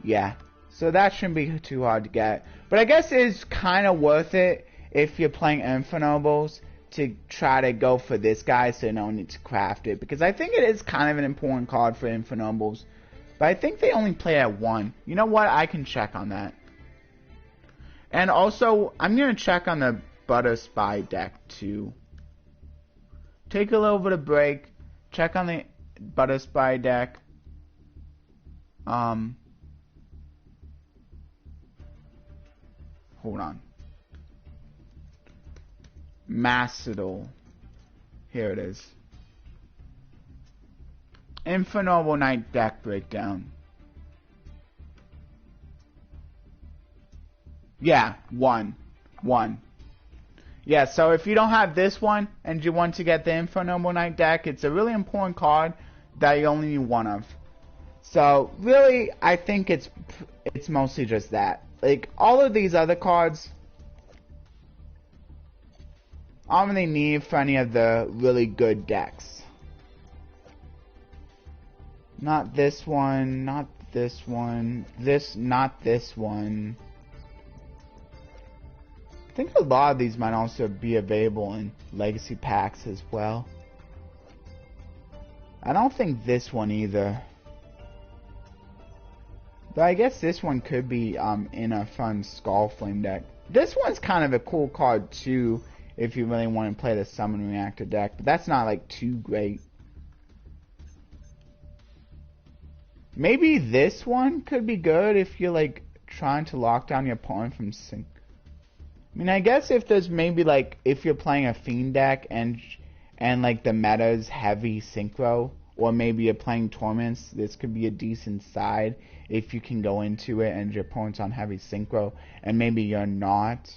[SPEAKER 1] Yeah, so that shouldn't be too hard to get. But I guess it's kind of worth it if you're playing Infernobles to try to go for this guy, so you don't need to craft it. Because I think it is kind of an important card for Infernobles. But I think they only play at 1. You know what? I can check on that. And also, I'm going to check on the Butter Spy deck too. Take a little bit of break. Check on the Butter Spy deck. Hold on. Macedol. Here it is. Infernoble Knight deck breakdown. Yeah, one. Yeah, so if you don't have this one and you want to get the Inferno Knight deck, it's a really important card that you only need one of. So really, I think it's mostly just that. Like all of these other cards, I don't really need for any of the really good decks. Not this one, not this one, not this one. I think a lot of these might also be available in legacy packs as well. I don't think this one either. But I guess this one could be in a fun Skullflame deck. This one's kind of a cool card too if you really want to play the Summon Reactor deck, but that's not like too great. Maybe this one could be good if you're like trying to lock down your opponent from sync. I mean, I guess if there's maybe like if you're playing a Fiend deck and like the meta's heavy synchro, or maybe you're playing Torments, this could be a decent side if you can go into it and your opponent's on heavy synchro and maybe you're not.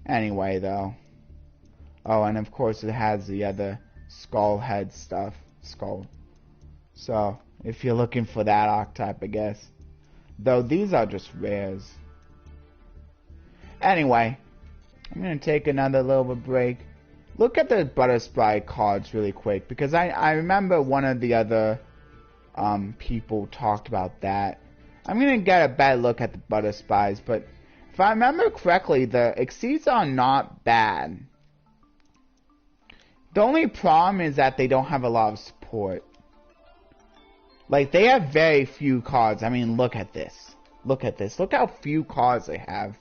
[SPEAKER 1] Anyway though. Oh, and of course it has the other skull head stuff. So if you're looking for that archetype, I guess. Though these are just rares. Anyway, I'm gonna take another little bit break. Look at the Butterspry cards really quick, because I remember one of the other people talked about that. I'm gonna get a better look at the Butterspies, but if I remember correctly, the Exceeds are not bad. The only problem is that they don't have a lot of support. Like, they have very few cards. I mean, look at this. Look at this. Look how few cards they have.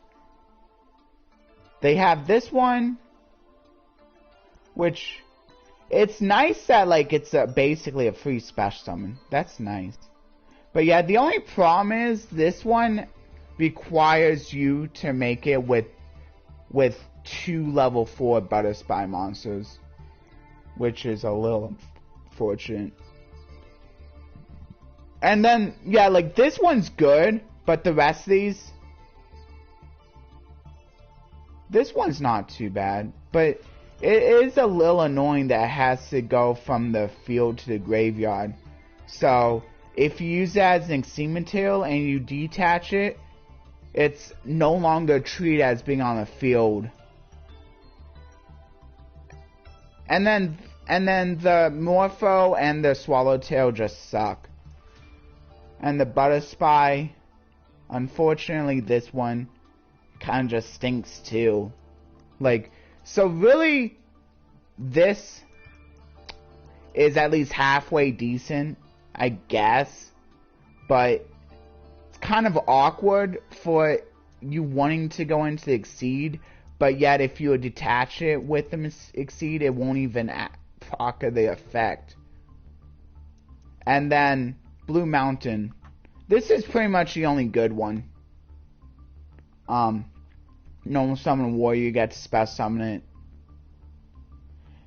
[SPEAKER 1] They have this one, which, it's nice that, like, it's basically a free special summon. That's nice. But yeah, the only problem is this one requires you to make it with 2 level 4 Butterspy monsters, which is a little unfortunate. And then, yeah, like, this one's good, but the rest of these, this one's not too bad, but it is a little annoying that it has to go from the field to the graveyard. So, if you use that as an Exceed material and you detach it, it's no longer treated as being on the field. And then the Morpho and the Swallowtail just suck. And the Butterspy, unfortunately, this one kind of just stinks too. Like, so really, this is at least halfway decent, I guess. But it's kind of awkward for you wanting to go into the Exceed, but yet if you detach it with the Exceed, it won't even proc the effect. And then Blue Mountain. This is pretty much the only good one. Normal Summon Warrior, you get to special summon it.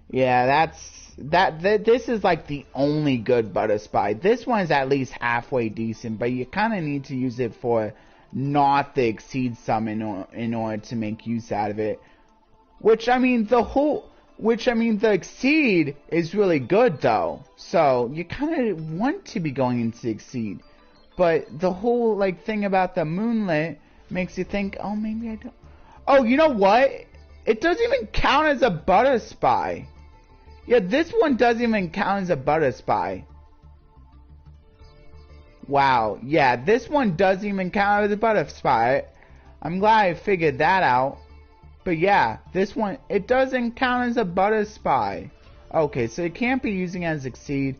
[SPEAKER 1] Yeah, this is like the only good Butterspy. This one is at least halfway decent, but you kind of need to use it for not the Exceed summon in order to make use out of it. Which, I mean, the Exceed is really good though. So, you kind of want to be going into the Exceed. But the whole, like, thing about the Moonlit makes you think, oh, maybe I don't. Oh, you know what? It doesn't even count as a Butterspy. Yeah, this one doesn't even count as a Butterspy. Wow. Yeah, this one doesn't even count as a Butterspy. I'm glad I figured that out. But yeah, this one, it doesn't count as a Butterspy. Okay, so it can't be using it as Exceed.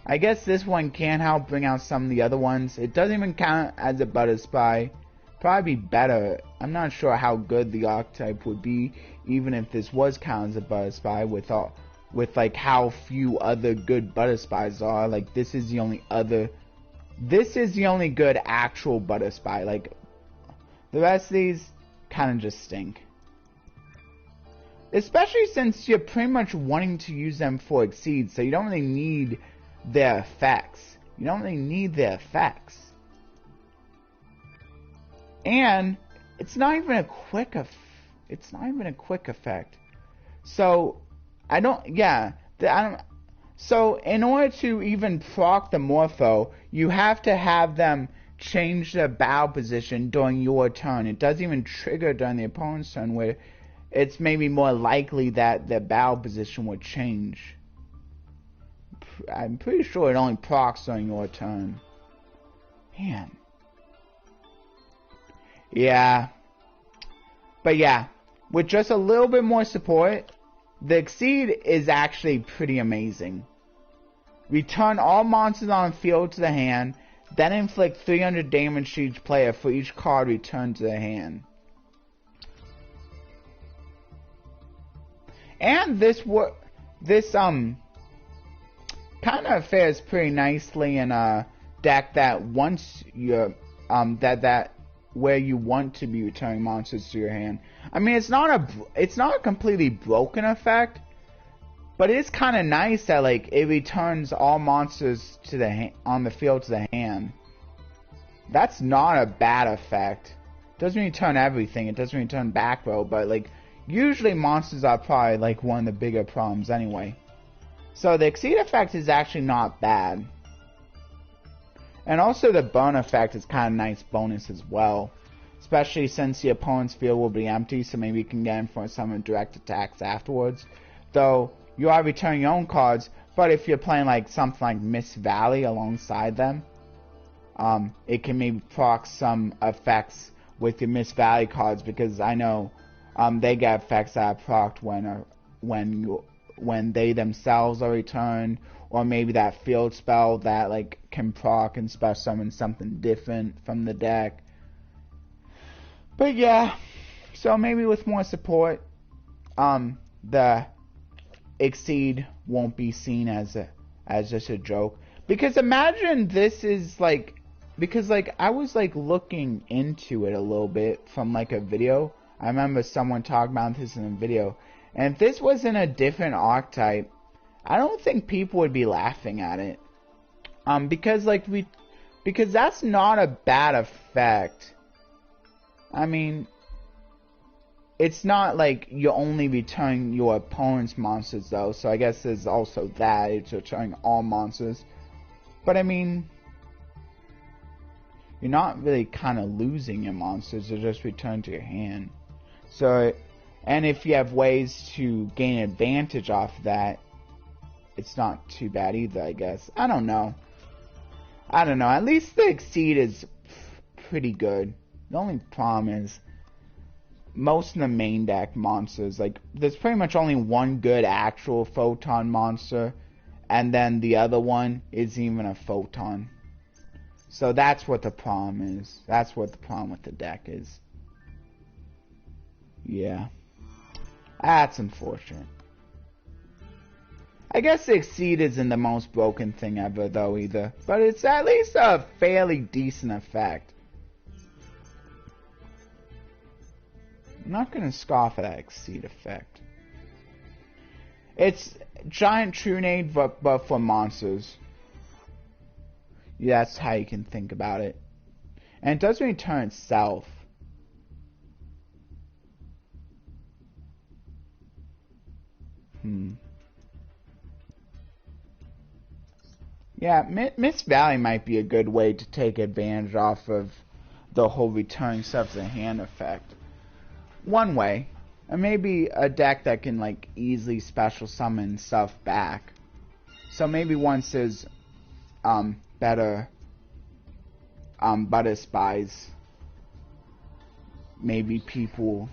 [SPEAKER 1] I guess this one can help bring out some of the other ones. It doesn't even count as a Butterspy. Probably be better. I'm not sure how good the archetype would be, even if this was counted as a Butterspy with like how few other good Butterspies are. Like, this is the only good actual Butterspy. Like, the rest of these kind of just stink. Especially since you're pretty much wanting to use them for Exceed, so you don't really need their effects. You don't really need their effects. And it's not even a quick effect. So so in order to even proc the Morpho, you have to have them change their bow position during your turn. It doesn't even trigger during the opponent's turn, where it's maybe more likely that the bow position would change. I'm pretty sure it only procs during your turn. Man. Yeah. But yeah, with just a little bit more support, the Exceed is actually pretty amazing. Return all monsters on the field to the hand, then inflict 300 damage to each player for each card returned to the hand. And this kind of fares pretty nicely in a deck that once you're where you want to be returning monsters to your hand. I mean, it's not a completely broken effect, but it's kind of nice that like it returns all monsters to the on the field to the hand. That's not a bad effect. It doesn't return everything. It doesn't return back row, but like usually monsters are probably like one of the bigger problems anyway. So the Exceed effect is actually not bad. And also the burn effect is kind of nice bonus as well. Especially since the opponent's field will be empty, so maybe you can get in for some direct attacks afterwards. Though you are returning your own cards, but if you're playing like something like Mist Valley alongside them, it can maybe proc some effects with your Mist Valley cards, because I know they get effects that are procced when they themselves are returned, or maybe that field spell that like can proc and special summon something different from the deck. But yeah, so maybe with more support, the Exceed won't be seen as just a joke. Because imagine this is like, because like I was like looking into it a little bit from like a video. I remember someone talking about this in a video, and if this was in a different archetype, I don't think people would be laughing at it. Because that's not a bad effect. I mean, it's not like you only return your opponent's monsters though, so I guess there's also that, it's returning all monsters. But I mean, you're not really kind of losing your monsters, they're just returned to your hand. So, and if you have ways to gain advantage off that, it's not too bad either, I guess. I don't know. At least the Exceed is pretty good. The only problem is most of the main deck monsters, like there's pretty much only one good actual photon monster, and then the other one isn't even a photon. So that's what the problem is. That's what the problem with the deck is. Yeah. That's unfortunate. I guess the Exceed isn't the most broken thing ever though either, but it's at least a fairly decent effect. I'm not gonna scoff at that Exceed effect. It's giant Trunade but for monsters. Yeah, that's how you can think about it. And it doesn't return itself. Yeah, Mist Valley might be a good way to take advantage off of the whole returning stuff to the hand effect. One way. And maybe a deck that can like easily special summon stuff back. So maybe once there's better butter spies, maybe people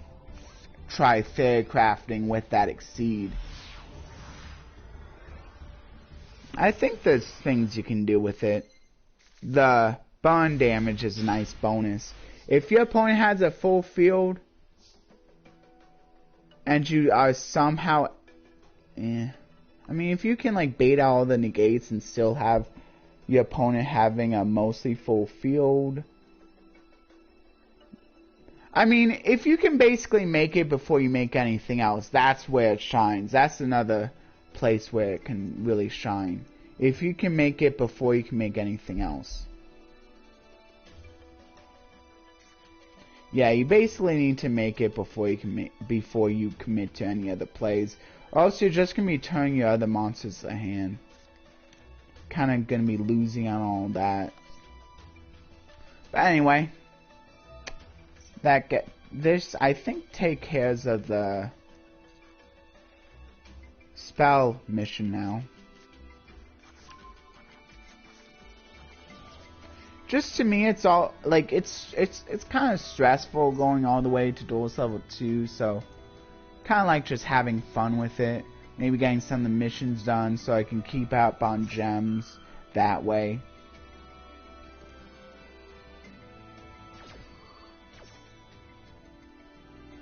[SPEAKER 1] try fair crafting with that Exceed. I think there's things you can do with it. The burn damage is a nice bonus. If your opponent has a full field and you are somehow I mean, if you can like bait out all the negates and still have your opponent having a mostly full field. I mean, if you can basically make it before you make anything else, that's where it shines. That's another place where it can really shine. If you can make it before you can make anything else. yeah, you basically need to make it before you commit to any other plays, or else you're just gonna be turning your other monsters to hand. Kind of gonna be losing on all that. But anyway, this I think take care of the spell mission now. Just to me, it's all like it's kind of stressful going all the way to Duelist level 2, so kind of like just having fun with it. Maybe getting some of the missions done so I can keep up on gems that way.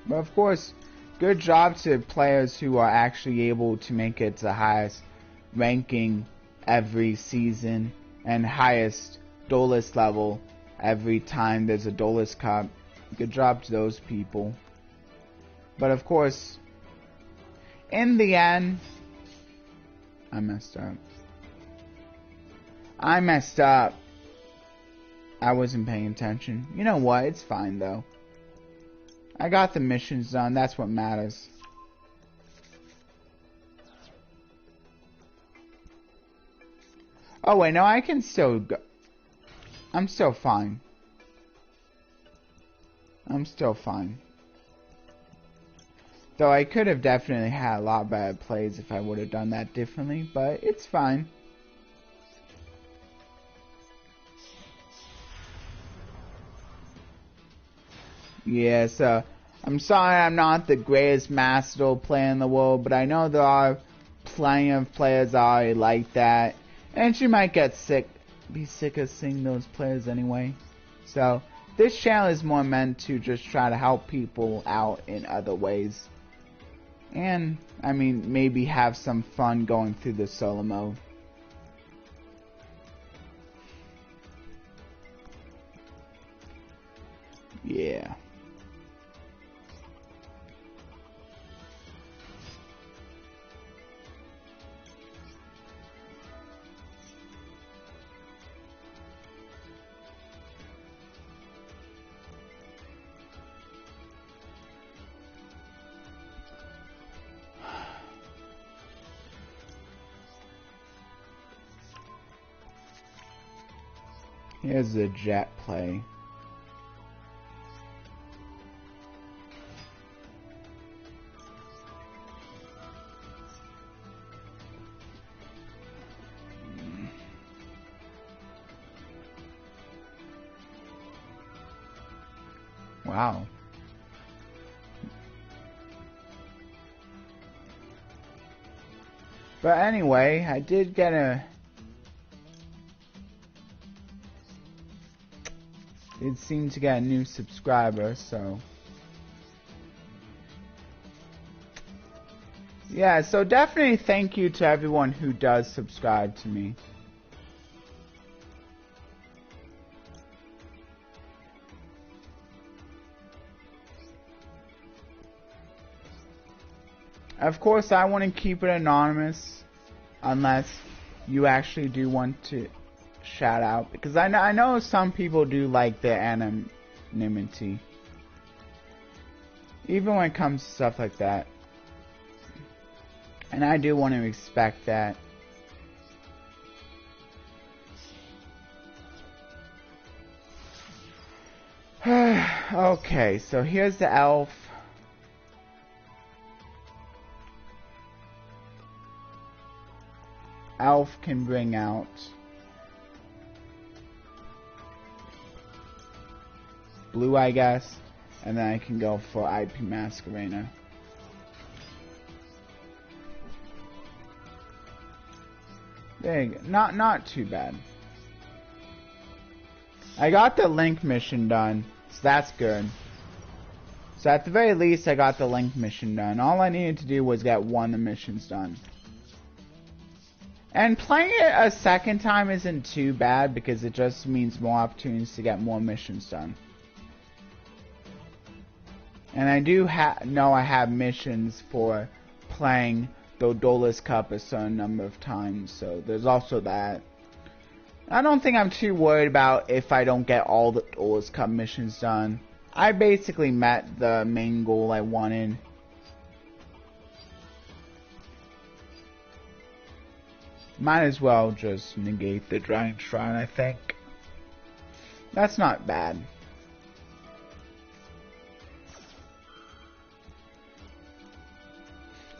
[SPEAKER 1] But of course, good job to players who are actually able to make it to the highest ranking every season and highest Duelist level every time there's a Duelist Cup. Good job to those people. But of course, in the end, I messed up. I wasn't paying attention. You know what? It's fine though. I got the missions done. That's what matters. Oh wait, no, I can still go. I'm still fine. I'm still fine. Though I could have definitely had a lot better plays if I would have done that differently, but it's fine. Yeah, so I'm sorry I'm not the greatest Master Duel player in the world, but I know there are plenty of players already like that, and you might be sick of seeing those players anyway. So this channel is more meant to just try to help people out in other ways. And, I mean, maybe have some fun going through the solo mode. Yeah. Here's the jet play. Wow. But anyway, I did get It seemed to get a new subscriber, so yeah, so definitely thank you to everyone who does subscribe to me. Of course, I want to keep it anonymous unless you actually do want to shout out, because I know some people do like their anonymity, even when it comes to stuff like that, and I do want to respect that. Okay, so here's the elf. Elf can bring out blue, I guess, and then I can go for IP Masquerena. There you go. Not too bad. I got the Link mission done, so that's good. So at the very least, I got the Link mission done. All I needed to do was get one of the missions done. And playing it a second time isn't too bad, because it just means more opportunities to get more missions done. And I do know I have missions for playing the Duelist Cup a certain number of times, so there's also that. I don't think I'm too worried about if I don't get all the Duelist Cup missions done. I basically met the main goal I wanted. Might as well just negate the Giant Shrine, I think. That's not bad.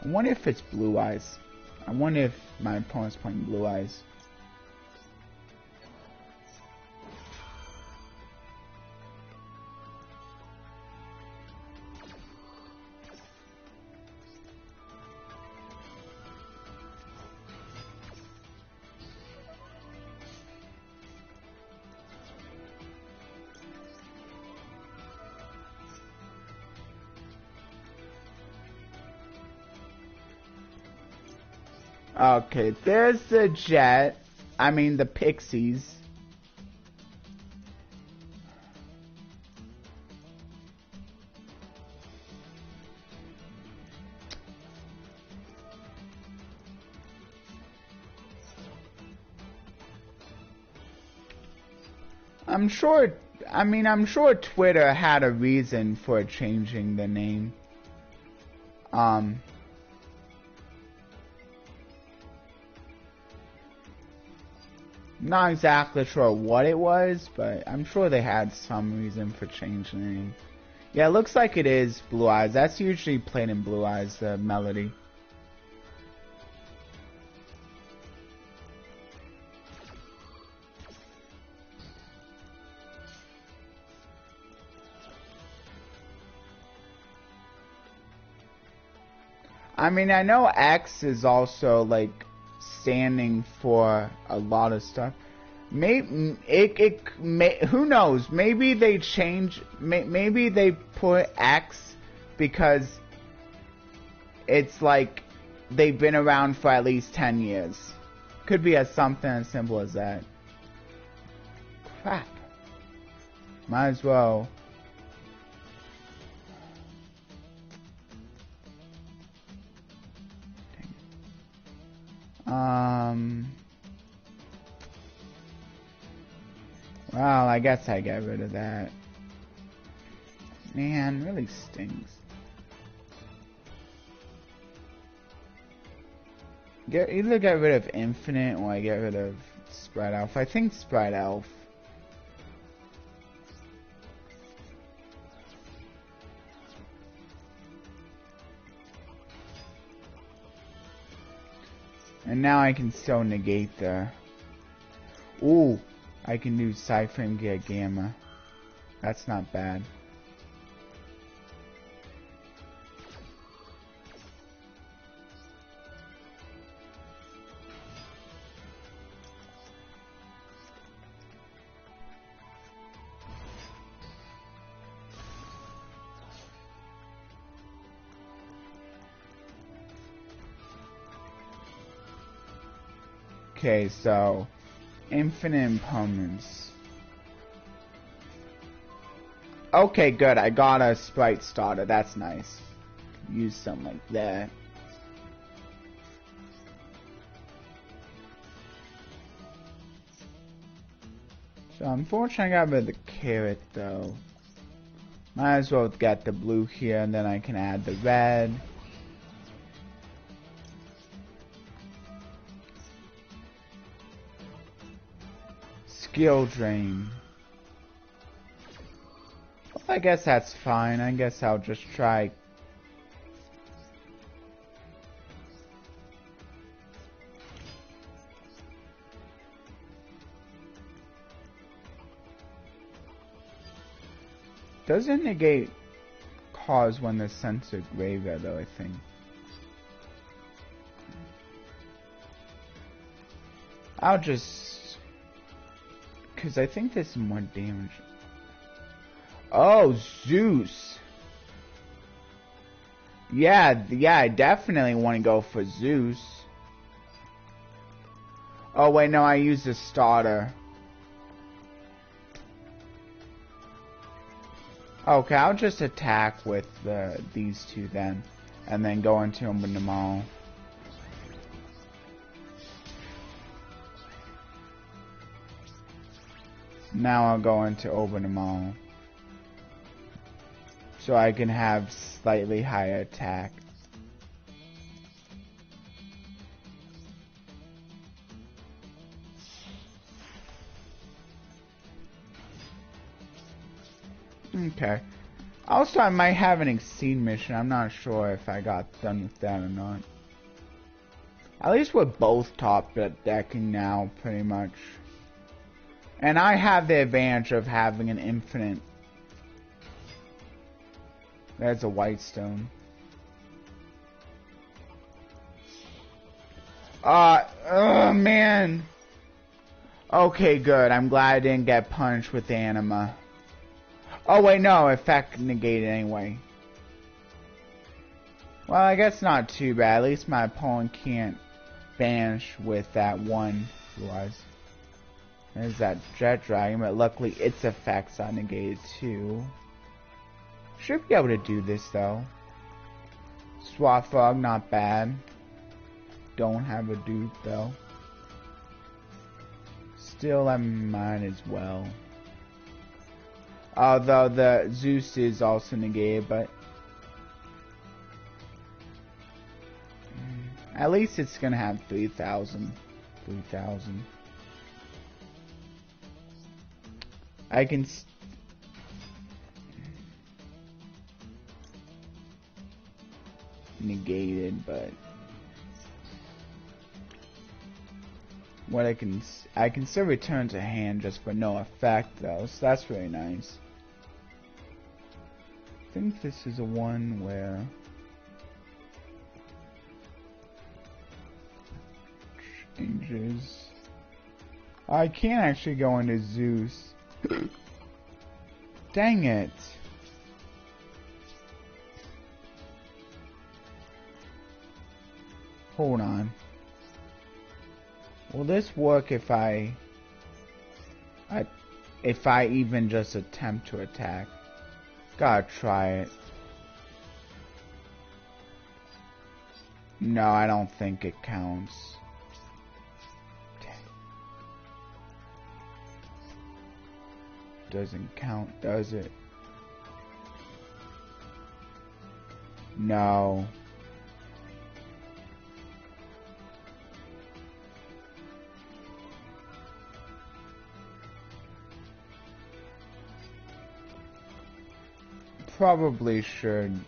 [SPEAKER 1] I wonder if it's Blue Eyes. I wonder if my opponent's playing Blue Eyes. Okay, there's the jet. I mean the pixies. I'm sure Twitter had a reason for changing the name. Not exactly sure what it was, but I'm sure they had some reason for changing the name. Yeah, it looks like it is Blue Eyes. That's usually played in Blue Eyes, the melody. I mean, I know X is also like standing for a lot of stuff. Maybe who knows? Maybe they change. Maybe they put X because it's like they've been around for at least 10 years. Could be something as simple as that. Crap. Might as well. Well, I guess I get rid of that. Man, really stings. Either get rid of Infinite or I get rid of Spread Elf. I think Spread Elf. And now I can still negate the... Ooh, I can do Cyframe get Gamma. That's not bad. Okay, so infinite impermanence. Okay, good. I got a sprite starter. That's nice. Use something like that. So unfortunately, I got rid of the carrot though. Might as well get the blue here, and then I can add the red. Skill drain. Well, I guess that's fine. I guess I'll just try. Doesn't negate cause when the sensor graveyard though, I think. I'll just... Because I think there's more damage. Oh, Zeus. Yeah, I definitely want to go for Zeus. Oh, wait, no, I used a starter. Okay, I'll just attack with these two then. And then go into them with them all. Now I'll go into open them all. so I can have slightly higher attack. Okay. Also, I might have an exceed mission. I'm not sure if I got done with that or not. At least we're both top decking now, pretty much. And I have the advantage of having an infinite. There's a white stone. Oh man. Okay, good. I'm glad I didn't get punched with the anima. Oh wait, no, effect negated anyway. Well, I guess not too bad. At least my opponent can't banish with that one. There's that jet dragon, but luckily its effects are negated too. Should be able to do this though. Swat frog, not bad. Don't have a dupe though. Still, I might as well. Although the Zeus is also negated, but at least it's gonna have 3,000. 3,000. I can negated, but what I can still return to hand just for no effect though, so that's really nice. I think this is a one where changes. I can't actually go into Zeus. Dang it. Hold on. Will this work if I even just attempt to attack? Gotta try it. No, I don't think it counts. Doesn't count, does it? No. Probably should.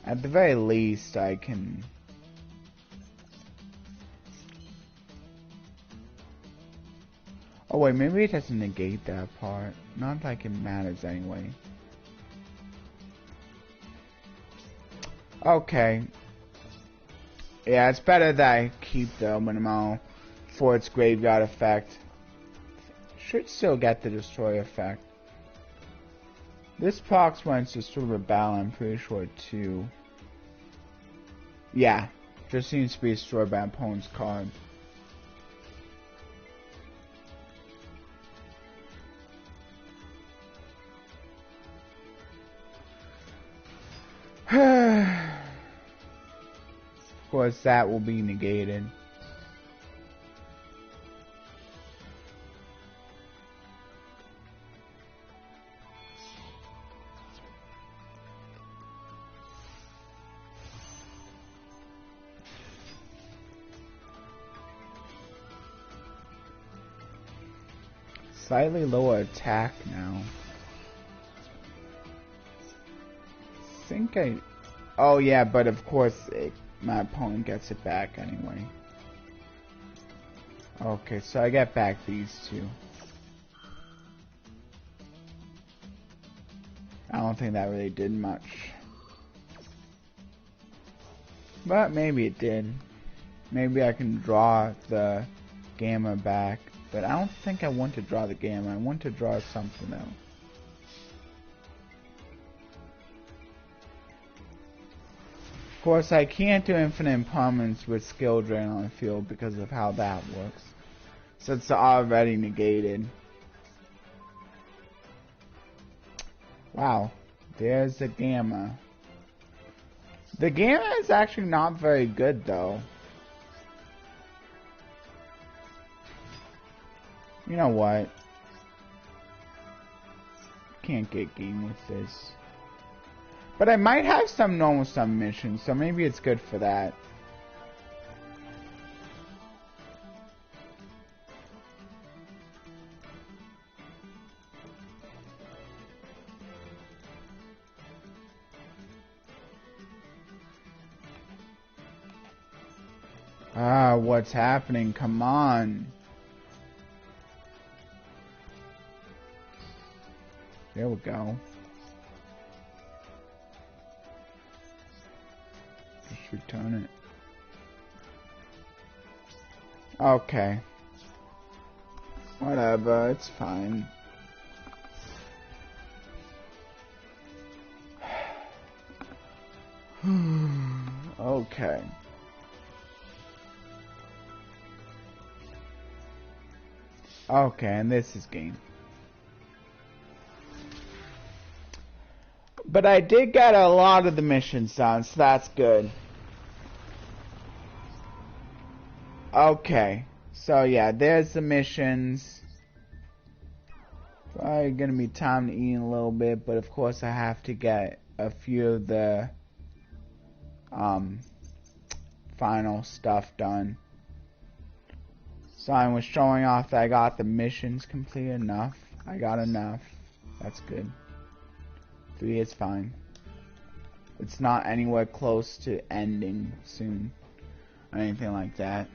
[SPEAKER 1] At the very least, I can. Oh wait, maybe it doesn't negate that part. Not like it matters anyway. Okay. Yeah, it's better that I keep the minimal for its graveyard effect. Should still get the destroy effect. This procs when it's destroyed a battle, I'm pretty sure too. Yeah, just seems to be destroyed by opponent's card. Of course, that will be negated. Slightly lower attack now. Oh yeah, but of course my opponent gets it back anyway. Okay, so I get back these two. I don't think that really did much. But maybe it did. Maybe I can draw the gamma back. But I don't think I want to draw the gamma. I want to draw something else. Of course, I can't do infinite impermanence with skill drain on the field because of how that works. So it's already negated. Wow, there's the gamma. The gamma is actually not very good though. You know what? Can't get game with this. But I might have some normal submissions, so maybe it's good for that. Ah, what's happening? Come on. There we go. Just return it. Okay. Whatever, it's fine. Okay. Okay, and this is game. But I did get a lot of the missions done, so that's good. Okay, so yeah, there's the missions. Probably gonna be time to eat in a little bit, but of course I have to get a few of the final stuff done. So I was showing off that I got the missions complete enough. I got enough. That's good. 3 is fine. It's not anywhere close to ending soon or anything like that.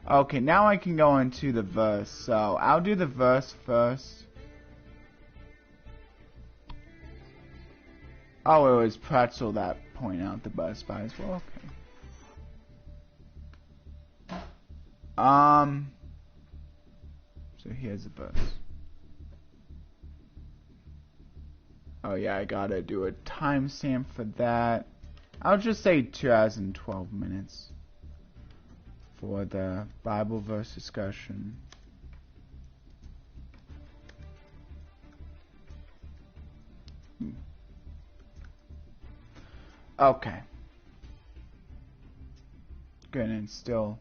[SPEAKER 1] Okay, now I can go into the verse. So I'll do the verse first. Oh, it was Pretzel that pointed out the verse by as well. Okay. So here's the verse. Oh yeah, I gotta do a timestamp for that. I'll just say 2 hours and 12 minutes for the Bible verse discussion. Okay. Good, and still.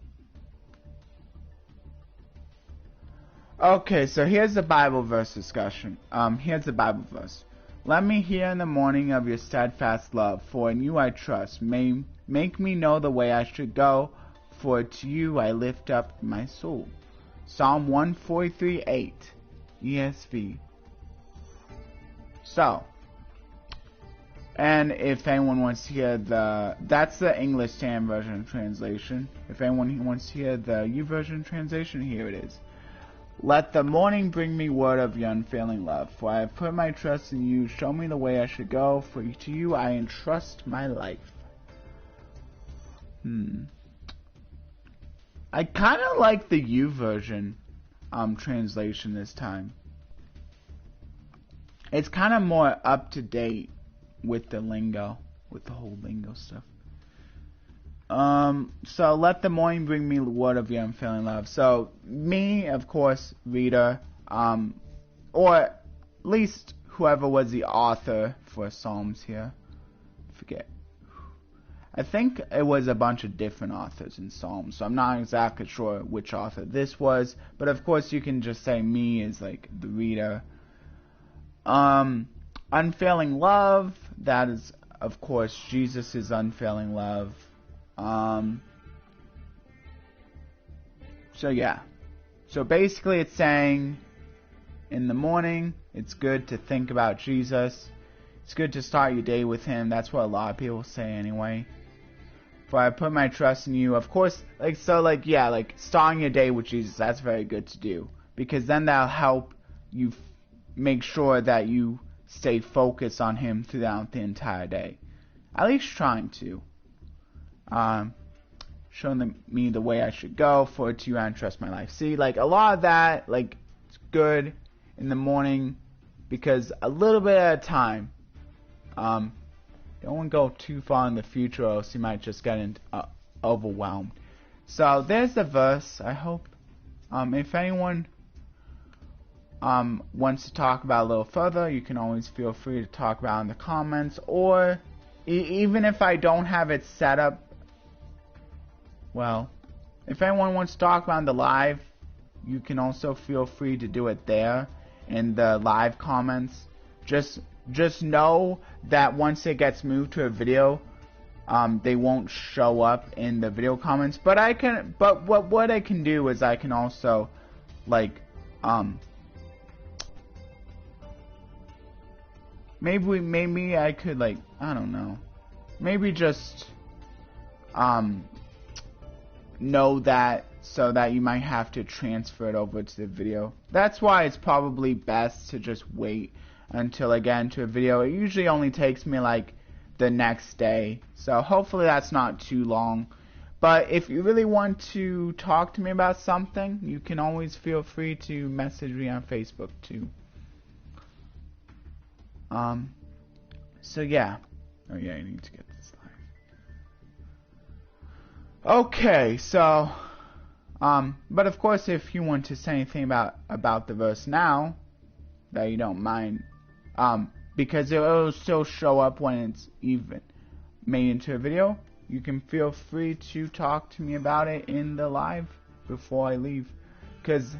[SPEAKER 1] Okay, so here's the Bible verse discussion. Here's the Bible verse. Let me hear in the morning of your steadfast love, for in you I trust. Make me know the way I should go, for to you I lift up my soul. Psalm 143:8, ESV. So, and if anyone wants to hear that's the English Standard Version translation. If anyone wants to hear the YouVersion translation, here it is. Let the morning bring me word of your unfailing love, for I have put my trust in you. Show me the way I should go, for to you I entrust my life. I kind of like the YouVersion translation this time. It's kind of more up to date with the lingo, with the whole lingo stuff. So let the morning bring me word of your unfailing love. So me, of course, reader, or at least whoever was the author for Psalms here. Forget. I think it was a bunch of different authors in Psalms, so I'm not exactly sure which author this was, but of course you can just say me as like the reader. Unfailing love, that is of course Jesus' unfailing love. So yeah. So basically it's saying in the morning, it's good to think about Jesus. It's good to start your day with him. That's what a lot of people say anyway. For I put my trust in you. Of course, starting your day with Jesus, that's very good to do. Because then that'll help you make sure that you stay focused on him throughout the entire day. At least trying to. Showing me the way I should go, for to you I entrust my life. See, like a lot of that, it's good in the morning, because a little bit at a time. Don't want to go too far in the future, or else you might just get overwhelmed. So there's the verse. I hope, if anyone wants to talk about a little further, you can always feel free to talk about it in the comments, or even if I don't have it set up. Well, if anyone wants to talk about the live, you can also feel free to do it there in the live comments. Just just know that once it gets moved to a video, they won't show up in the video comments. But what I can do is I can also, like, maybe I could, like, I don't know, maybe just know that, so that you might have to transfer it over to the video. That's why it's probably best to just wait until I get into a video. It usually only takes me like the next day, so hopefully that's not too long. But if you really want to talk to me about something, you can always feel free to message me on Facebook too. So yeah. Oh yeah, I need to get this live. Okay, so but of course, if you want to say anything about the verse now, that you don't mind, because it will still show up when it's even made into a video, you can feel free to talk to me about it in the live before I leave. Because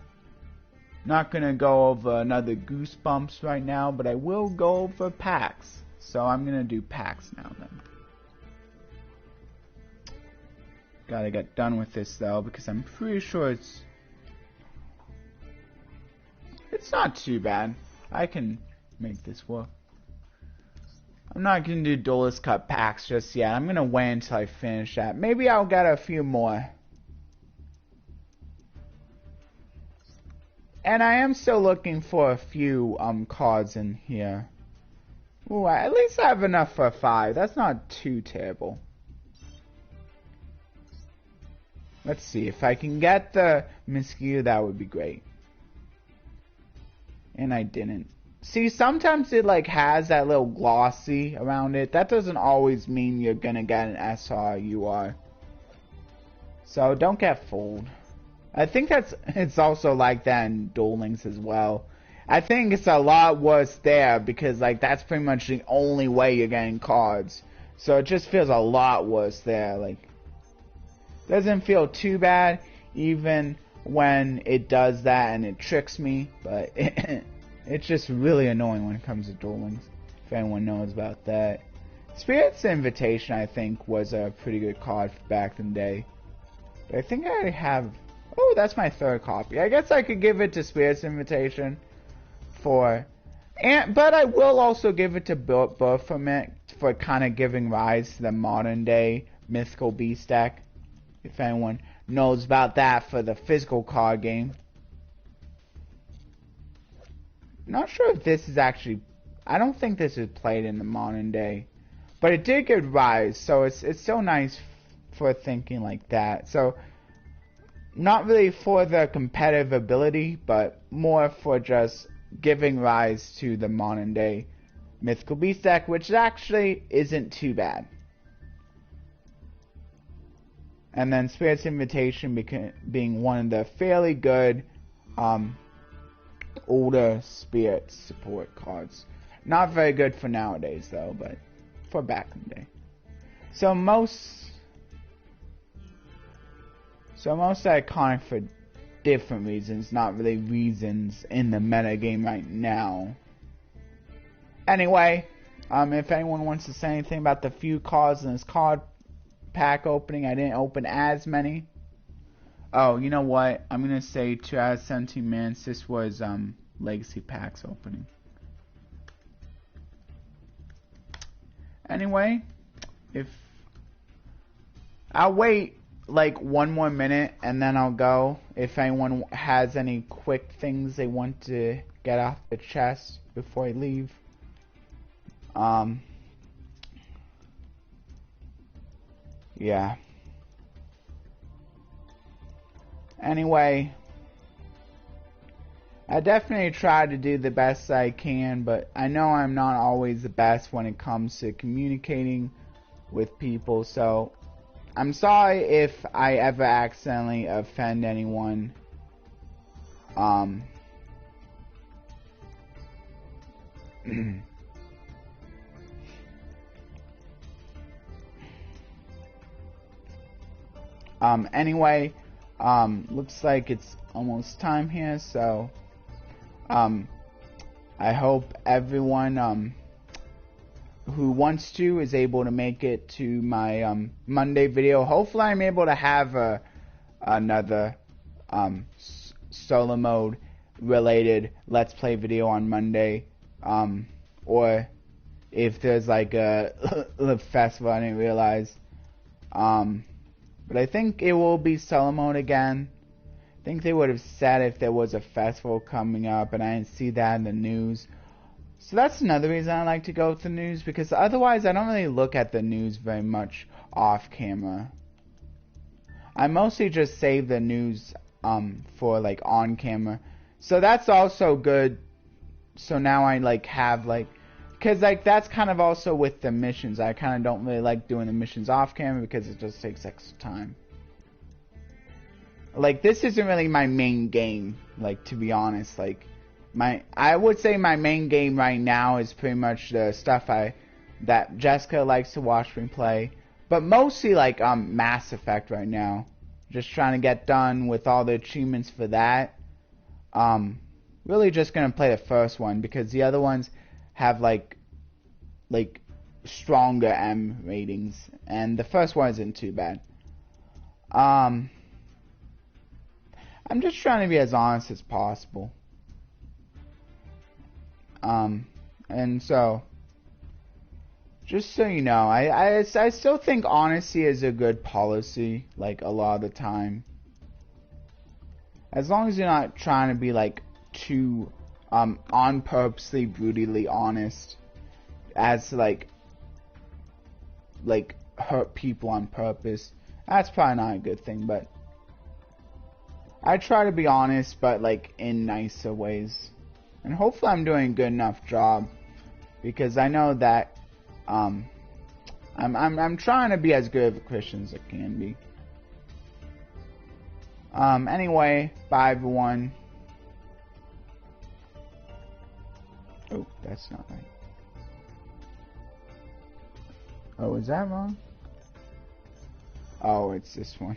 [SPEAKER 1] not gonna go over another Goosebumps right now, but I will go over packs. So I'm gonna do packs now then. Gotta get done with this though, because I'm pretty sure it's not too bad. I can make this work. I'm not gonna do Duelist Cup packs just yet. I'm gonna wait until I finish that. Maybe I'll get a few more. And I am still looking for a few cards in here. Ooh, at least I have enough for 5. That's not too terrible. Let's see, if I can get the mosquito, that would be great. And I didn't. See, sometimes it like has that little glossy around it. That doesn't always mean you're gonna get an SRUR. So don't get fooled. I think it's also like that in Duel Links as well. I think it's a lot worse there because like that's pretty much the only way you're getting cards. So it just feels a lot worse there. Like, doesn't feel too bad even when it does that and it tricks me, but it's just really annoying when it comes to Duel Links, if anyone knows about that. Spirit's Invitation, I think, was a pretty good card back in the day. But I think I already have... Oh, that's my 3rd copy. I guess I could give it to Spirit's Invitation but I will also give it to Baphomet for kind of giving rise to the modern day Mythical Beast deck. If anyone knows about that for the physical card game. Not sure if this is actually... I don't think this is played in the modern day. But it did give rise, so it's so nice for thinking like that. So, not really for the competitive ability, but more for just giving rise to the modern day Mythical Beast deck, which actually isn't too bad. And then Spirit's Invitation being one of the fairly good older Spirit support cards. Not very good for nowadays though, but for back in the day. So most iconic for different reasons, not really reasons in the meta game right now. Anyway, if anyone wants to say anything about the few cards in this card pack opening, I didn't open as many. Oh, you know what? I'm gonna say 2 out of 17 minutes. This was Legacy Packs opening. Anyway, if I'll wait like 1 more minute and then I'll go. If anyone has any quick things they want to get off the chest before I leave. Yeah. Anyway, I definitely try to do the best I can, but I know I'm not always the best when it comes to communicating with people, so I'm sorry if I ever accidentally offend anyone. Anyway, looks like it's almost time here, so I hope everyone who wants to is able to make it to my Monday video. Hopefully I'm able to have another solo mode related Let's Play video on Monday, or if there's like a festival I didn't realize, but I think it will be solo mode again. I think they would have said if there was a festival coming up, and I didn't see that in the news. So that's another reason I like to go with the news, because otherwise I don't really look at the news very much off camera. I mostly just save the news for like on camera. So that's also good. So now I like have like, because like that's kind of also with the missions. I kind of don't really like doing the missions off camera because it just takes extra time. Like this isn't really my main game, like to be honest. Like I would say my main game right now is pretty much the stuff that Jessica likes to watch me play, but mostly like Mass Effect right now. Just trying to get done with all the achievements for that. Really just gonna play the first one because the other ones have like stronger M ratings, and the first one isn't too bad. I'm just trying to be as honest as possible. And so, just so you know, I still think honesty is a good policy, like a lot of the time. As long as you're not trying to be like too on purposely brutally honest, as like hurt people on purpose. That's probably not a good thing, but I try to be honest, but like in nicer ways. And hopefully I'm doing a good enough job, because I know that I'm trying to be as good of a Christian as I can be. Anyway, bye everyone. Oh, that's not right. Oh, is that wrong? Oh, it's this one.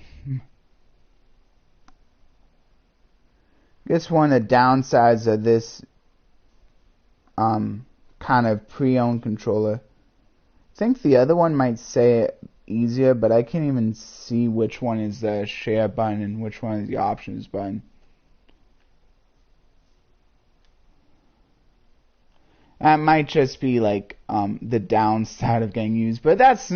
[SPEAKER 1] Guess one of the downsides of this kind of pre-owned controller. I think the other one might say it easier, but I can't even see which one is the share button and which one is the options button. That might just be like the downside of getting used, but that's